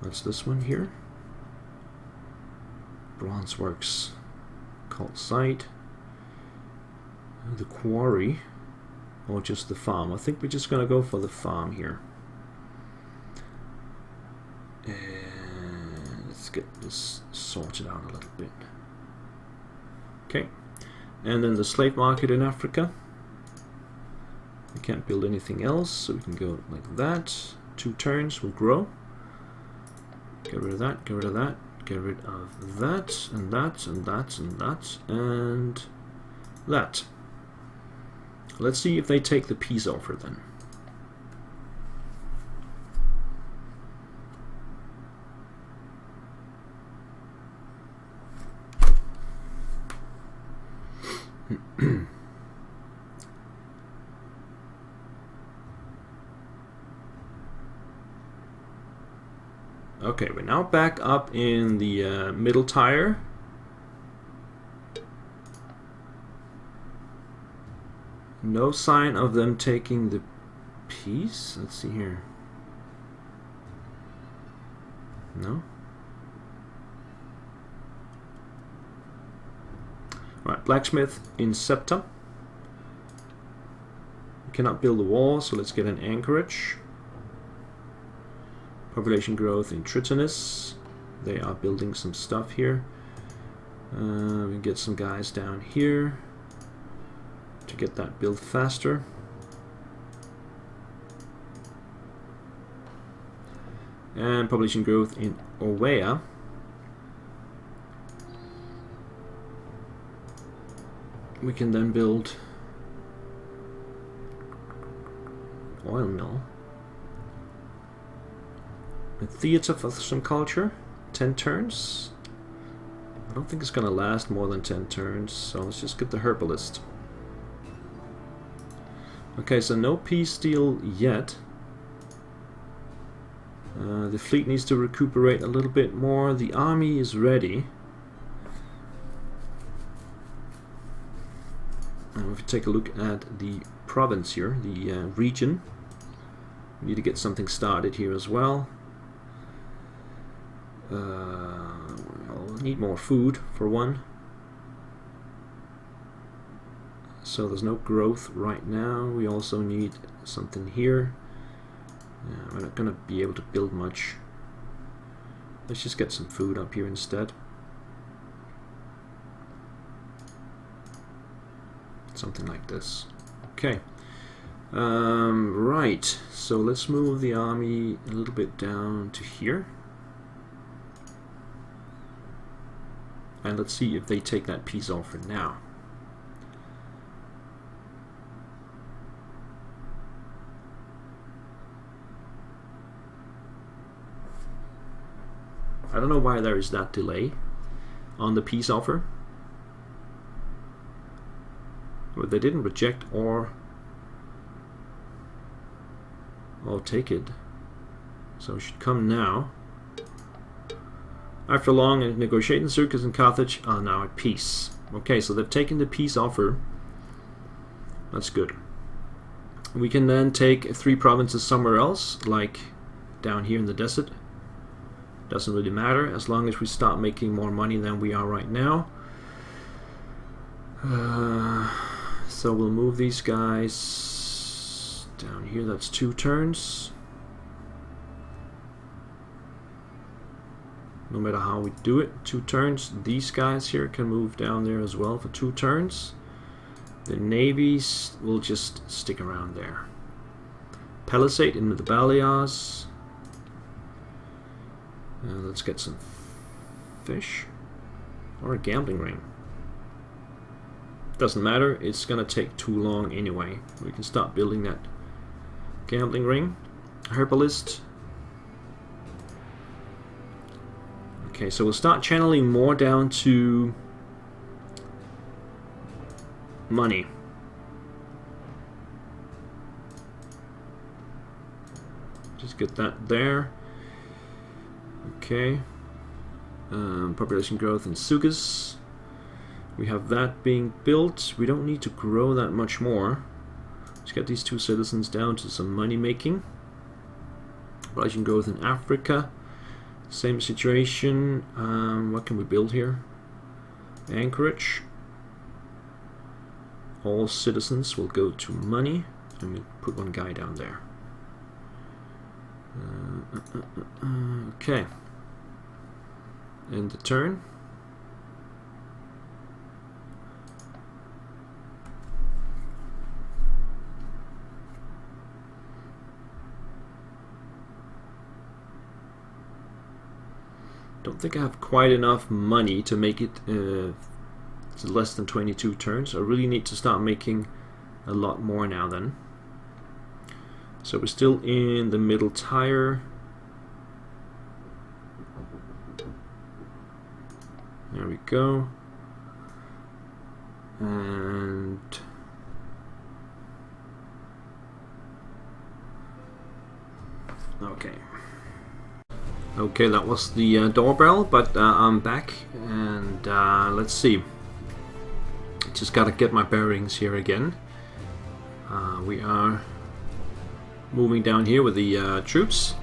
That's this one here. Bronze Works. Cult site. The quarry. Or just the farm. I think we're just gonna go for the farm here. get this sorted out a little bit. Okay, and then the slave market in Africa. We can't build anything else, so we can go like that. 2 turns will grow. Get rid of that, get rid of that, get rid of that, and that, and that, and that, and that. Let's see if they take the peace offer then. Okay, we're now back up in the middle tier. No sign of them taking the peace. Let's see here. No. Right, blacksmith in Septa. We cannot build a wall, so let's get an anchorage. Population growth in Tritonus. They are building some stuff here. We can get some guys down here to get that built faster. And population growth in Owea. We can then build oil mill. A theater for some culture. 10 turns. I don't think it's gonna last more than 10 turns, so let's just get the herbalist. Okay, so no peace deal yet. The fleet needs to recuperate a little bit more. The army is ready. And if we take a look at the province here, the region, we need to get something started here as well. I'll need more food for one. So there's no growth right now. We also need something here. We're not going to be able to build much. Let's just get some food up here instead. Something like this. Okay. Right. So let's move the army a little bit down to here. And let's see if they take that peace offer now. I don't know why there is that delay on the peace offer. But they didn't reject or take it. So it should come now. After long negotiating, Syracuse and Carthage are now at peace. Okay, so they've taken the peace offer. That's good. We can then take 3 provinces somewhere else, like down here in the desert. Doesn't really matter as long as we start making more money than we are right now. So we'll move these guys down here. That's 2 turns. No matter how we do it, 2 turns. These guys here can move down there as well for 2 turns. The navies will just stick around there. Palisade in the Balears. Let's get some fish or a gambling ring. Doesn't matter, it's gonna take too long anyway. We can start building that gambling ring. Herbalist. Okay, so we'll start channeling more down to money. Just get that there. Okay. Population growth in Syracuse. We have that being built. We don't need to grow that much more. Let's get these 2 citizens down to some money making. Population growth in Africa. Same situation. What can we build here? Anchorage. All citizens will go to money. And we put 1 guy down there. Okay. in the turn. Don't think I have quite enough money to make it to less than 22 turns. I really need to start making a lot more now then. So we're still in the middle tire. There we go. And okay. Okay, that was the doorbell, but I'm back, and let's see. Just gotta get my bearings here again. We are moving down here with the troops.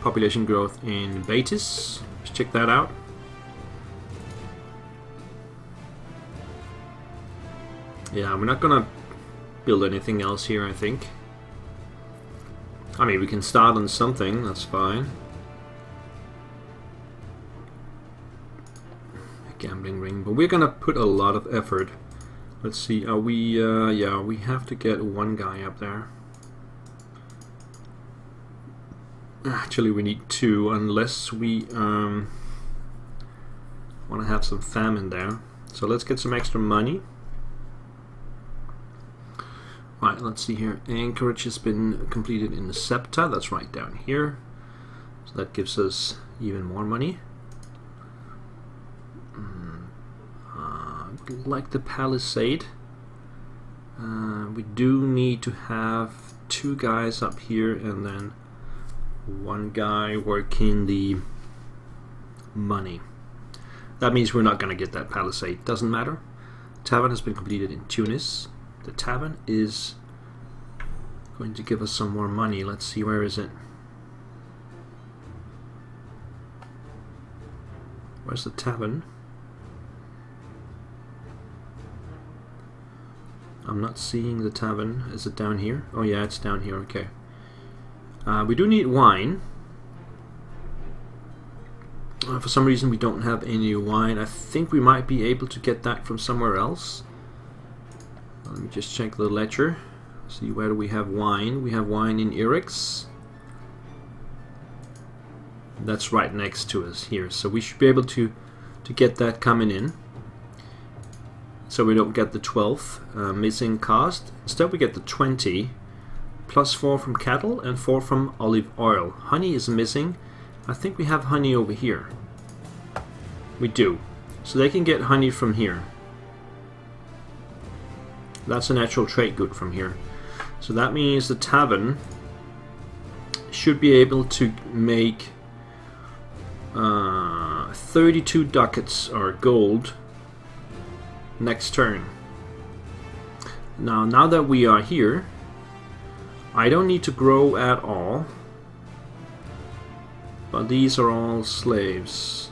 Population growth in Betis. Let's check that out. Yeah, we're not gonna build anything else here, I think. I mean, we can start on something, that's fine. A gambling ring, but we're gonna put a lot of effort. Let's see, are we, yeah, we have to get one guy up there. Actually, we need two, unless we want to have some famine there. So let's get some extra money. Right, let's see here. Anchorage has been completed in the Septa. That's right down here. So that gives us even more money. Like the Palisade. We do need to have two guys up here and then one guy working the money. That means we're not going to get that Palisade. Doesn't matter. Tavern has been completed in Tunis. The tavern is going to give us some more money. Let's see, where is it? Where's the tavern? I'm not seeing the tavern. Is it down here? Oh yeah, it's down here, okay. We do need wine. For some reason we don't have any wine. I think we might be able to get that from somewhere else. Let me just check the ledger. See, where do we have wine? We have wine in Irix. That's right next to us here. So we should be able to get that coming in. So we don't get the 12 missing cost. Instead we get the 20 plus 4 from cattle and 4 from olive oil. Honey is missing. I think we have honey over here. We do. So they can get honey from here. That's a natural trade good from here. So that means the tavern should be able to make 32 ducats or gold next turn. Now that we are here, I don't need to grow at all. But these are all slaves.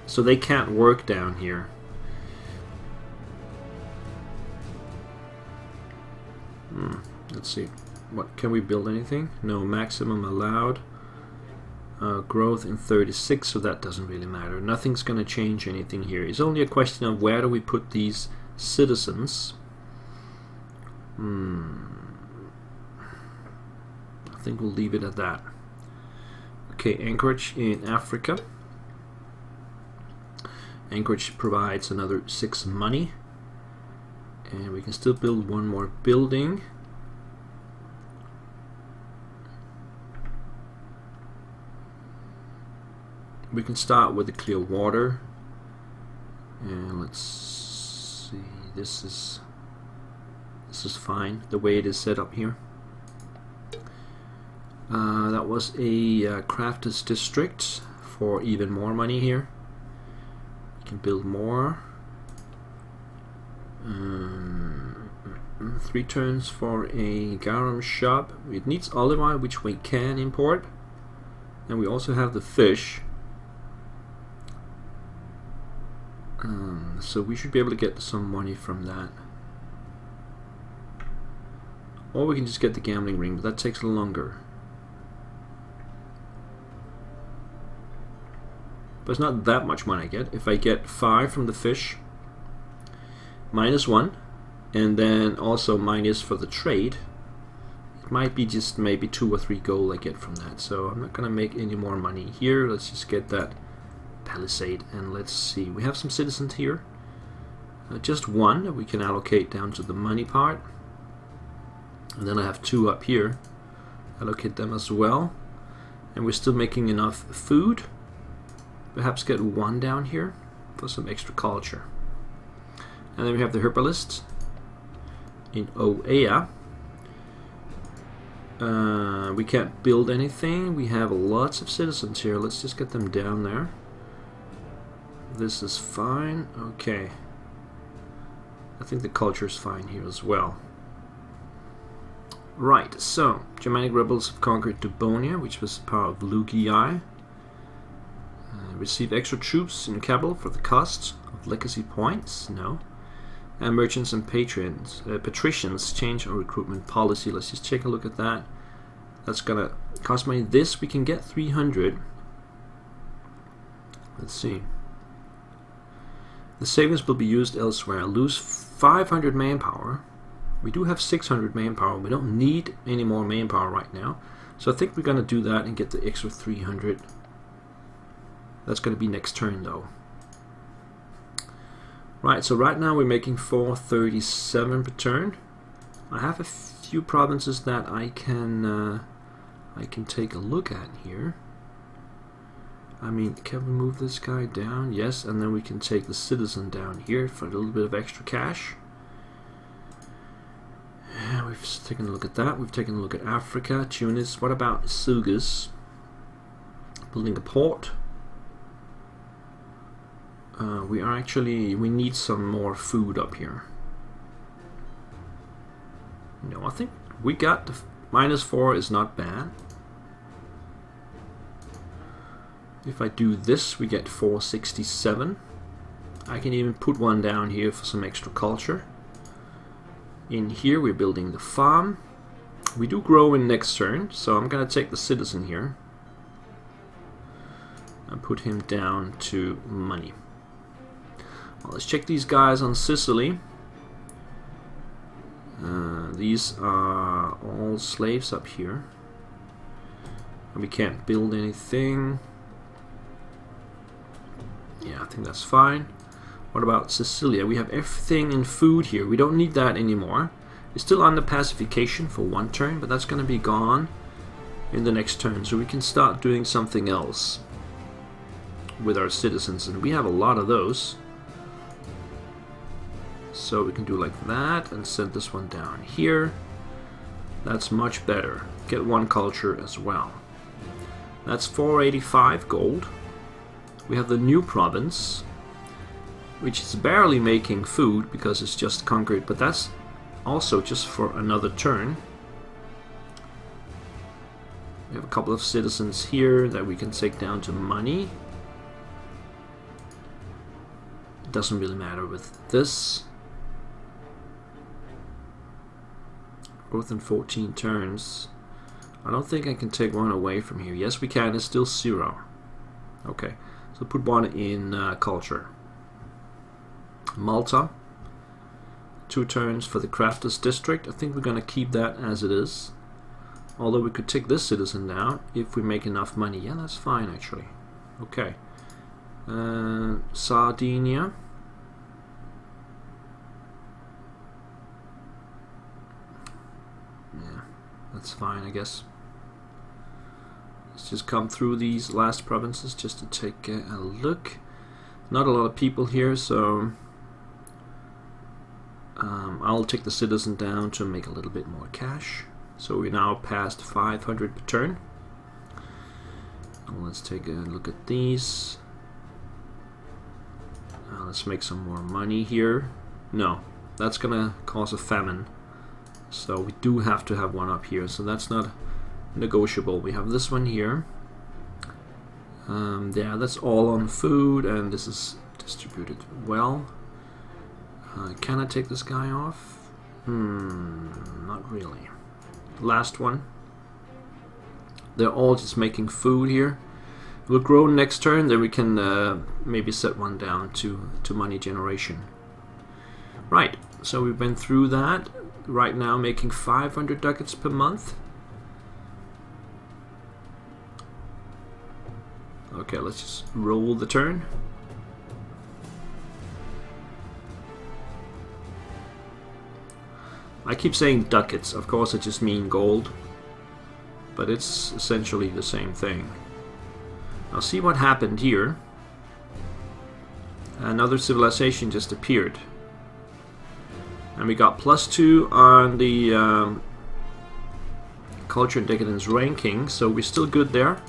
So they can't work down here. Let's see. What can we build anything? No, maximum allowed. Growth in 36, so that doesn't really matter. Nothing's going to change anything here. It's only a question of where do we put these citizens. I think we'll leave it at that. Okay, Anchorage in Africa. Anchorage provides another 6 money. And we can still build one more building. We can start with the clear water. And let's see, this is fine the way it is set up here. That was a crafters district for even more money here. We can build more. 3 turns for a garum shop. It needs olive oil, which we can import. And we also have the fish. So we should be able to get some money from that. Or we can just get the gambling ring, but that takes longer. but it's not that much money I get. If I get 5 from the fish, -1, and then also minus for the trade, it might be just maybe 2 or 3 gold I get from that. So I'm not gonna make any more money here. Let's just get that palisade, and let's see. We have some citizens here. Just 1 that we can allocate down to the money part, and then I have 2 up here. Allocate them as well, and we're still making enough food. Perhaps get 1 down here for some extra culture. And then we have the herbalist in Oea. We can't build anything. We have lots of citizens here. Let's just get them down there. This is fine. Okay. I think the culture is fine here as well. Right, so Germanic rebels have conquered Dubonia, which was part of Lugii. Receive extra troops in Cabal for the cost of legacy points. No. And merchants and patricians change our recruitment policy. Let's just take a look at that. That's gonna cost money. This we can get 300. Let's see. The savings will be used elsewhere. Lose 500 manpower. We do have 600 manpower. We don't need any more manpower right now. So I think we're gonna do that and get the extra 300. That's gonna be next turn though. Right, so right now we're making 437 per turn. I have a few provinces that I can take a look at here. I mean, can we move this guy down? Yes, and then we can take the citizen down here for a little bit of extra cash. Yeah, we've taken a look at that. We've taken a look at Africa, Tunis. What about Sugas? Building a port. We need some more food up here. No, I think we got the -4 is not bad. If I do this, we get 467. I can even put 1 down here for some extra culture. In here, we're building the farm. We do grow in next turn, so I'm gonna take the citizen here and put him down to money. Well, let's check these guys on Sicily. These are all slaves up here. And we can't build anything. Yeah, I think that's fine. What about Sicilia? We have everything in food here. We don't need that anymore. It's still under pacification for 1 turn, but that's going to be gone in the next turn. So we can start doing something else with our citizens. And we have a lot of those. So we can do like that and send this one down here. That's much better. Get 1 culture as well. That's 485 gold. We have the new province, which is barely making food because it's just conquered, but that's also just for another turn. We have a couple of citizens here that we can take down to money. It doesn't really matter with this. Growth in 14 turns. I don't think I can take 1 away from here. Yes, we can. It's still 0. Okay, so put 1 in culture. Malta. 2 turns for the crafters district. I think we're going to keep that as it is. Although we could take this citizen down if we make enough money. Yeah, that's fine actually. Okay. Sardinia. Yeah, that's fine, I guess. Let's just come through these last provinces just to take a look. Not a lot of people here, so I'll take the citizen down to make a little bit more cash. So we're now past 500 per turn. Let's take a look at these. Let's make some more money here. No, that's gonna cause a famine. So we do have to have 1 up here, so that's not negotiable. We have this one here. Yeah, that's all on food, and this is distributed well. Can I take this guy off? Not really. Last one. They're all just making food here. We'll grow next turn, then we can maybe set one down to money generation. Right, so we went through that. Right now making 500 ducats per month. Okay, let's just roll the turn. I keep saying ducats, of course I just mean gold, but it's essentially the same thing. Now see what happened here. Another civilization just appeared. And we got +2 on the culture and decadence ranking, so we're still good there.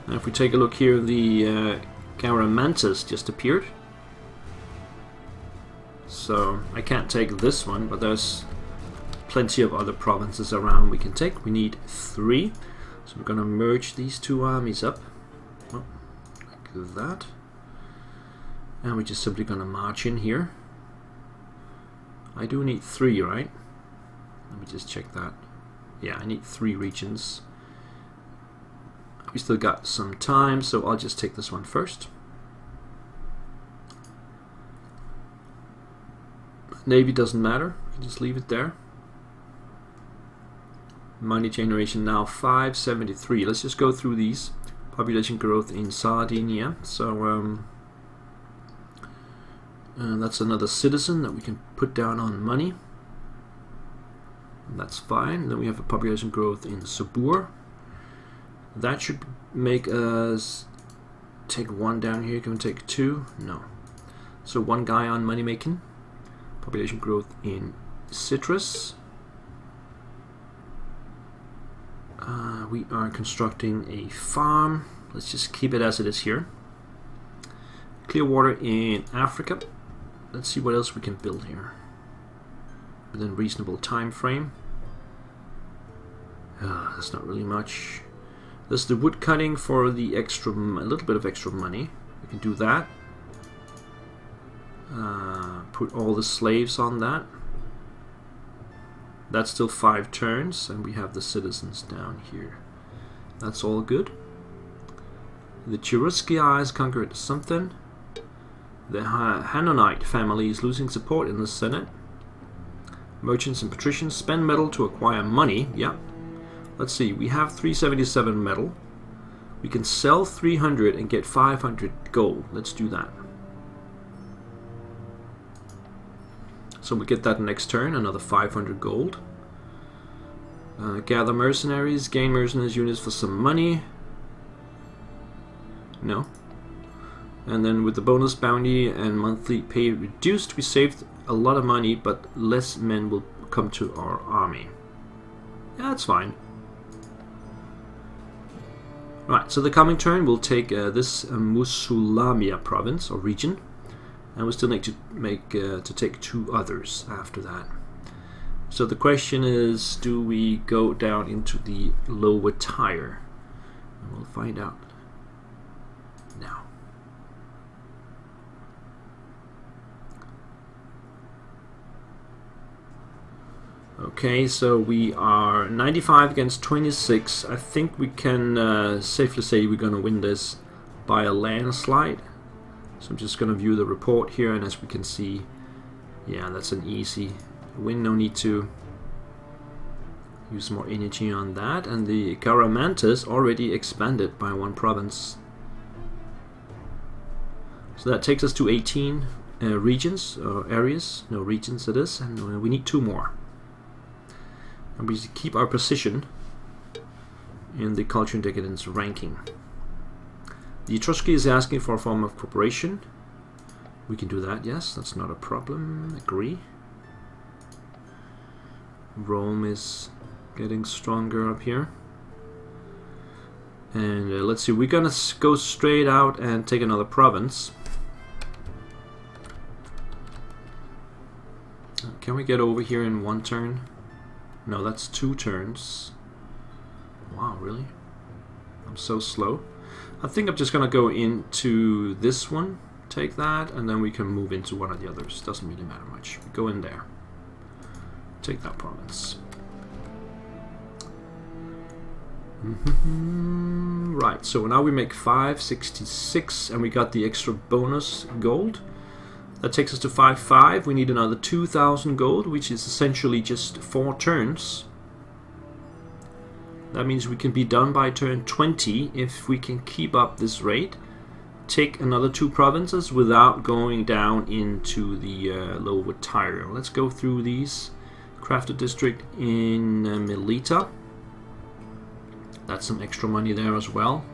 And if we take a look here, the Garamantis just appeared. So I can't take this one, but there's plenty of other provinces around we can take. We need 3. So we're going to merge these 2 armies up. Oh, like that. And we're just simply going to march in here. I do need 3, right? Let me just check that. Yeah, I need 3 regions. We still got some time, so I'll just take this one first. Navy doesn't matter, you can just leave it there. Money generation now 573. Let's just go through these. Population growth in Sardinia. So that's another citizen that we can put down on money. And that's fine. Then we have a population growth in Sabur. That should make us take 1 down here. Can we take 2? No. So 1 guy on money making. Population growth in Citrus. We are constructing a farm. Let's just keep it as it is here. Clear water in Africa. Let's see what else we can build here within reasonable time frame. That's not really much. There's the wood cutting for the extra, a little bit of extra money. We can do that. Put all the slaves on that. That's still 5 turns, and we have the citizens down here. That's all good. The Cherusci has conquered something. The Hanonite family is losing support in the Senate. Merchants and patricians spend metal to acquire money. Yeah. Let's see, we have 377 metal. We can sell 300 and get 500 gold. Let's do that. So we get that next turn, another 500 gold. Gather mercenaries, gain mercenaries units for some money. No. And then with the bonus bounty and monthly pay reduced, we saved a lot of money, but less men will come to our army. Yeah, that's fine. Right, so the coming turn we'll take this Musulamia province or region. And we still need to take 2 others after that. So the question is, do we go down into the lower tier? And we'll find out now. Okay, so we are 95 against 26. I think we can safely say we're going to win this by a landslide. So I'm just going to view the report here, and as we can see, yeah, that's an easy win. No need to use more energy on that. And the Garamantis already expanded by 1 province. So that takes us to 18 regions, or areas. No, regions it is, and we need 2 more. And we keep our position in the culture and decadence ranking. The Etrusky is asking for a form of cooperation. We can do that, yes, that's not a problem. Agree. Rome is getting stronger up here. And let's see, we're gonna go straight out and take another province. Can we get over here in 1 turn? No, that's 2 turns. Wow, really? I'm so slow. I think I'm just gonna go into this one, take that, and then we can move into one of the others. Doesn't really matter much. We go in there. Take that province. Right, so now we make 566 and we got the extra bonus gold. That takes us to 5,500. We need another 2,000 gold, which is essentially just 4 turns. That means we can be done by turn 20 if we can keep up this rate. Take another 2 provinces without going down into the lower tier. Let's go through these. Crafted district in Melita. That's some extra money there as well.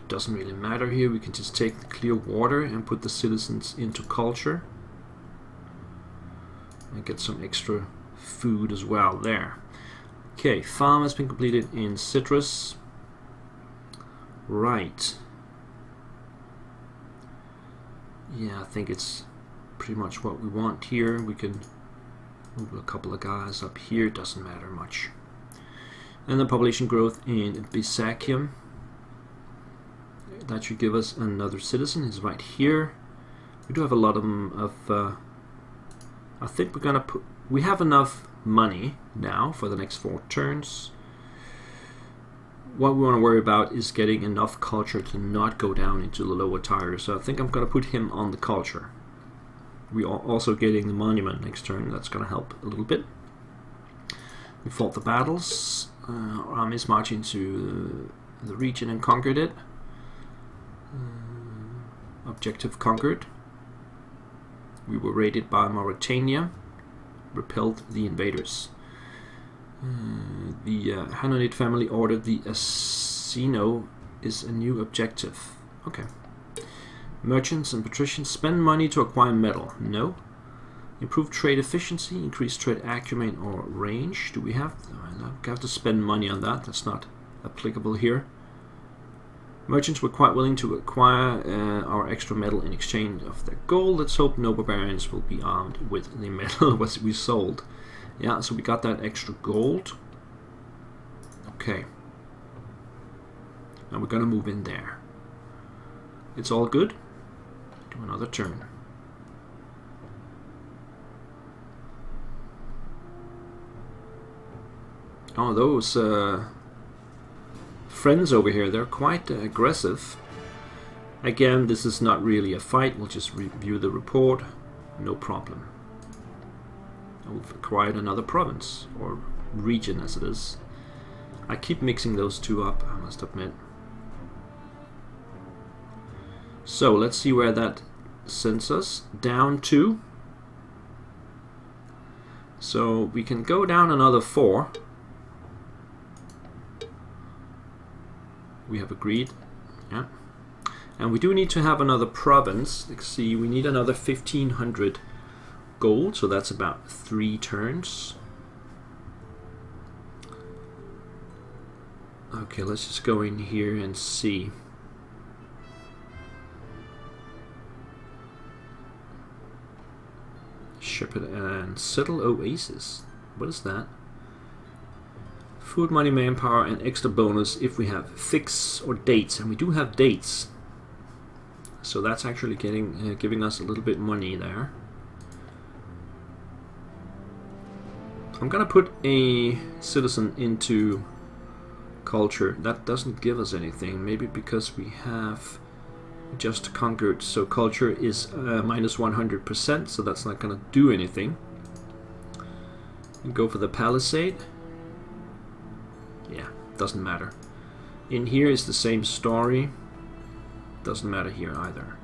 Doesn't really matter here. We can just take the clear water and put the citizens into culture and get some extra food as well there. Okay, farm has been completed in citrus. Right. Yeah, I think it's pretty much what we want here. We can move a couple of guys up here, doesn't matter much. And the population growth in Byzantium. That should give us another citizen, is right here. We do have a lot of I think we're gonna put, we have enough money now for the next 4 turns. What we want to worry about is getting enough culture to not go down into the lower tier. So I think I'm gonna put him on the culture. We are also getting the monument next turn. That's gonna help a little bit. We fought the battles. Our armies marched into the region and conquered it. Objective conquered. We were raided by Mauritania. Repelled the invaders. The Hanonid family ordered the Asino is a new objective. Okay. Merchants and patricians spend money to acquire metal. No. Improve trade efficiency, increase trade acumen or range. Do we have? I have to spend money on that. That's not applicable here. Merchants were quite willing to acquire our extra metal in exchange of their gold. Let's hope no barbarians will be armed with the metal we sold. Yeah, so we got that extra gold. Okay. Now we're gonna move in there. It's all good. Do another turn. Oh, those friends over here, they're quite aggressive. Again, this is not really a fight. We'll just review the report. No problem. We've acquired another province, or region as it is. I keep mixing those two up, I must admit. So let's see where that sends us. Down 2. So we can go down another 4. We have agreed. Yeah. And we do need to have another province. Let's see, we need another 1,500 gold, so that's about 3 turns. Okay, let's just go in here and see. Shepherd and settle oasis. What is that? Food, money, manpower, and extra bonus if we have fix or dates, and we do have dates. So that's actually giving us a little bit money there. I'm gonna put a citizen into culture. That doesn't give us anything. Maybe because we have just conquered. So culture is minus 100%. So that's not gonna do anything. We go for the palisade. Yeah, doesn't matter. In here is the same story. Doesn't matter here either.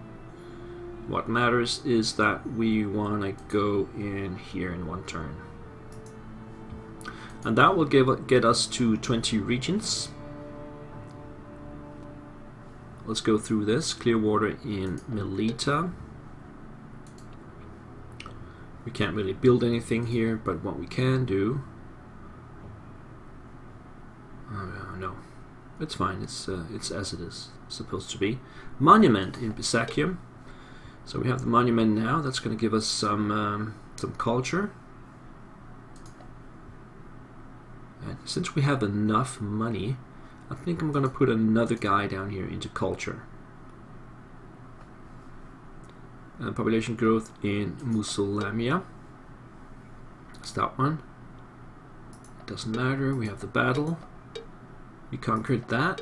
What matters is that we want to go in here in 1 turn. And that will get us to 20 regions. Let's go through this. Clear water in Melita. We can't really build anything here, but what we can do... no, it's fine. It's as it is supposed to be. Monument in Byzantium. So we have the monument now. That's going to give us some culture. And since we have enough money, I think I'm going to put another guy down here into culture. Population growth in Musulamia. That's that one. It doesn't matter. We have the battle. We conquered that.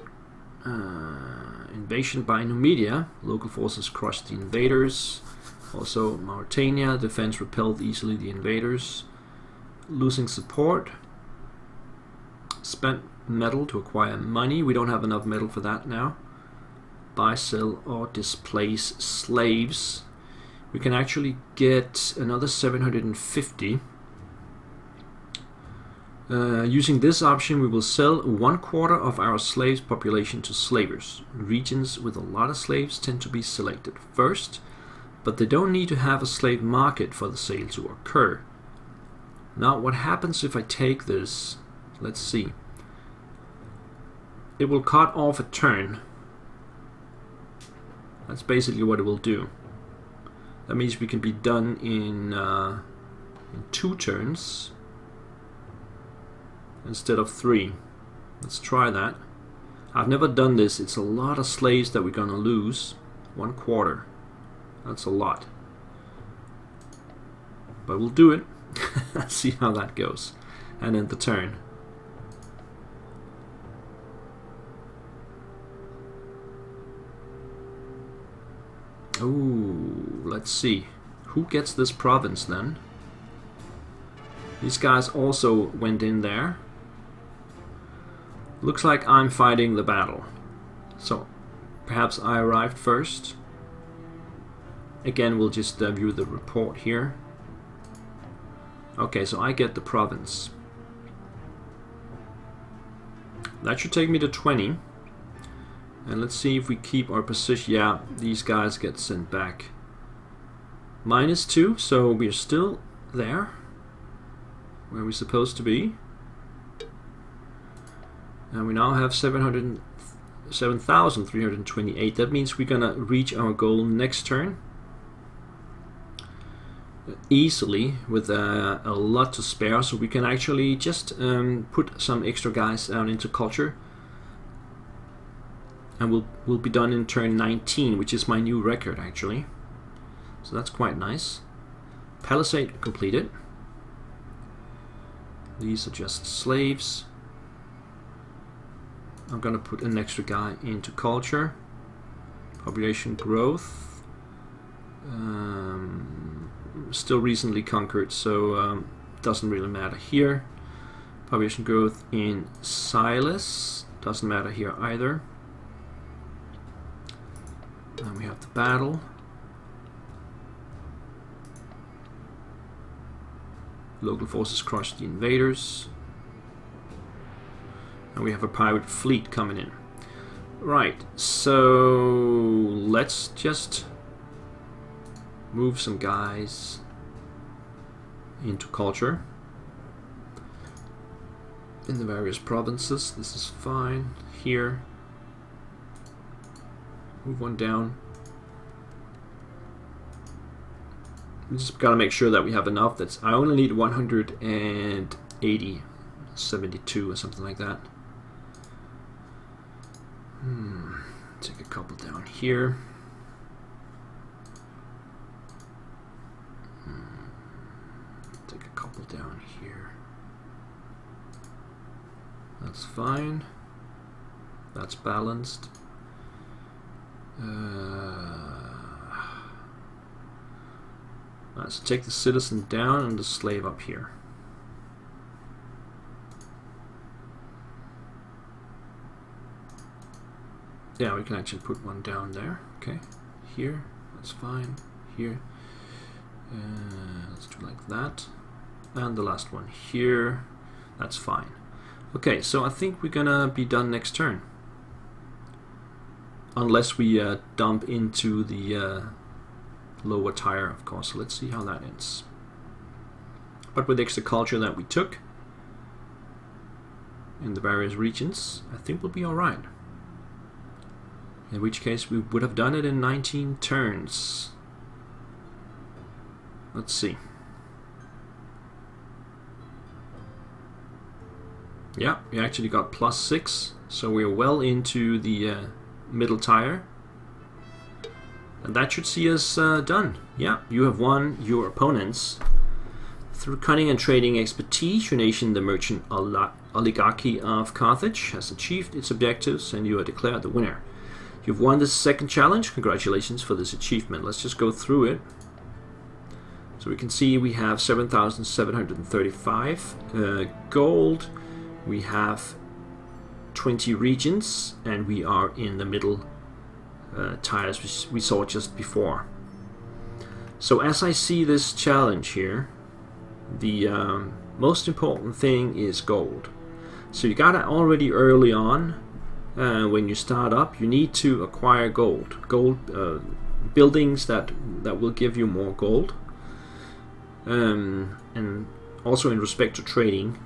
Invasion by Numidia. Local forces crushed the invaders. Also Mauritania. Defense repelled easily the invaders. Losing support. Spent metal to acquire money. We don't have enough metal for that now. Buy, sell, or displace slaves. We can actually get another 750. Using this option, we will sell 1/4 of our slaves' population to slavers. Regions with a lot of slaves tend to be selected first, but they don't need to have a slave market for the sale to occur. Now, what happens if I take this? Let's see. It will cut off a turn. That's basically what it will do. That means we can be done in 2 turns. Instead of 3. Let's try that. I've never done this. It's a lot of slaves that we're gonna lose. 1/4. That's a lot. But we'll do it. Let's see how that goes. And end the turn. Oh, let's see. Who gets this province then? These guys also went in there. Looks like I'm fighting the battle. So, perhaps I arrived first. Again, we'll just view the report here. Okay, so I get the province. That should take me to 20. And let's see if we keep our position. Yeah, these guys get sent back. -2, so we're still there. Where we're supposed to be. And we now have 7,328. That means we're gonna reach our goal next turn easily with a lot to spare, so we can actually just put some extra guys down into culture, and we'll be done in turn 19, which is my new record actually. So that's quite nice. Palisade completed. These are just slaves. I'm gonna put an extra guy into culture. Population growth. Still recently conquered, so doesn't really matter here. Population growth in Silas. Doesn't matter here either. And we have the battle. Local forces crushed the invaders. And we have a pirate fleet coming in. Right, so let's just move some guys into culture in the various provinces. This is fine. Here, move one down. We just gotta make sure that we have enough. I only need 180, 72 or something like that. Take a couple down here. Take a couple down here. That's fine. That's balanced. So take the citizen down and the slave up here. Yeah, we can actually put one down there. Okay, here, that's fine. Here, let's do like that. And the last one here, that's fine. Okay, so I think we're gonna be done next turn. Unless we dump into the lower tier, of course. So let's see how that ends. But with the extra culture that we took in the various regions, I think we'll be alright. In which case we would have done it in 19 turns. Let's see. Yeah, we actually got +6, so we're well into the middle tier. And that should see us done. Yeah, you have won your opponents. Through cunning and trading expertise, your nation, the merchant oligarchy of Carthage has achieved its objectives, and you are declared the winner. You've won the second challenge. Congratulations for this achievement. Let's just go through it. So we can see we have 7,735 gold. We have 20 regions, and we are in the middle tires which we saw just before. So as I see this challenge here, the most important thing is gold. So you gotta already early on, when you start up, you need to acquire gold. Buildings that will give you more gold. And also in respect to trading,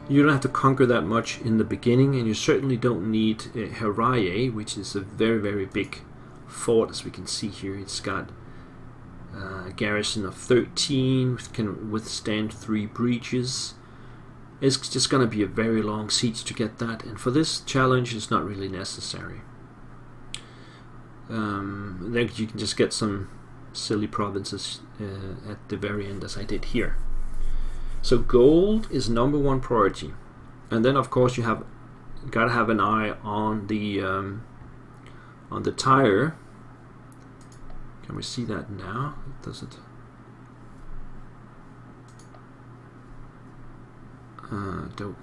you don't have to conquer that much in the beginning, and you certainly don't need Herae, which is a very, very big fort. As we can see here, it's got a garrison of 13, which can withstand 3 breaches. It's just going to be a very long siege to get that, and for this challenge it's not really necessary. Then you can just get some silly provinces at the very end, as I did here. So gold is #1 priority, and then of course you have got to have an eye on the tire. Can we see that now? Does it?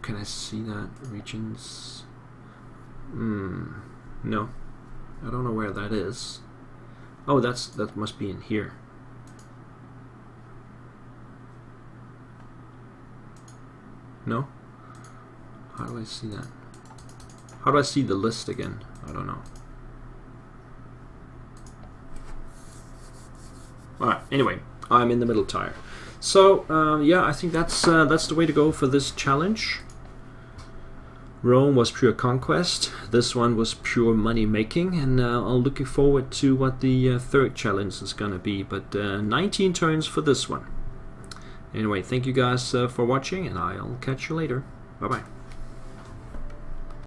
Can I see that? Regions? No, I don't know where that is. Oh, that must be in here. No? How do I see that? How do I see the list again? I don't know. Alright, anyway, I'm in the middle tire. So, yeah, I think that's the way to go for this challenge. Rome was pure conquest. This one was pure money making, and I'm looking forward to what the third challenge is going to be. But 19 turns for this one. Anyway, thank you guys for watching, and I'll catch you later. Bye bye.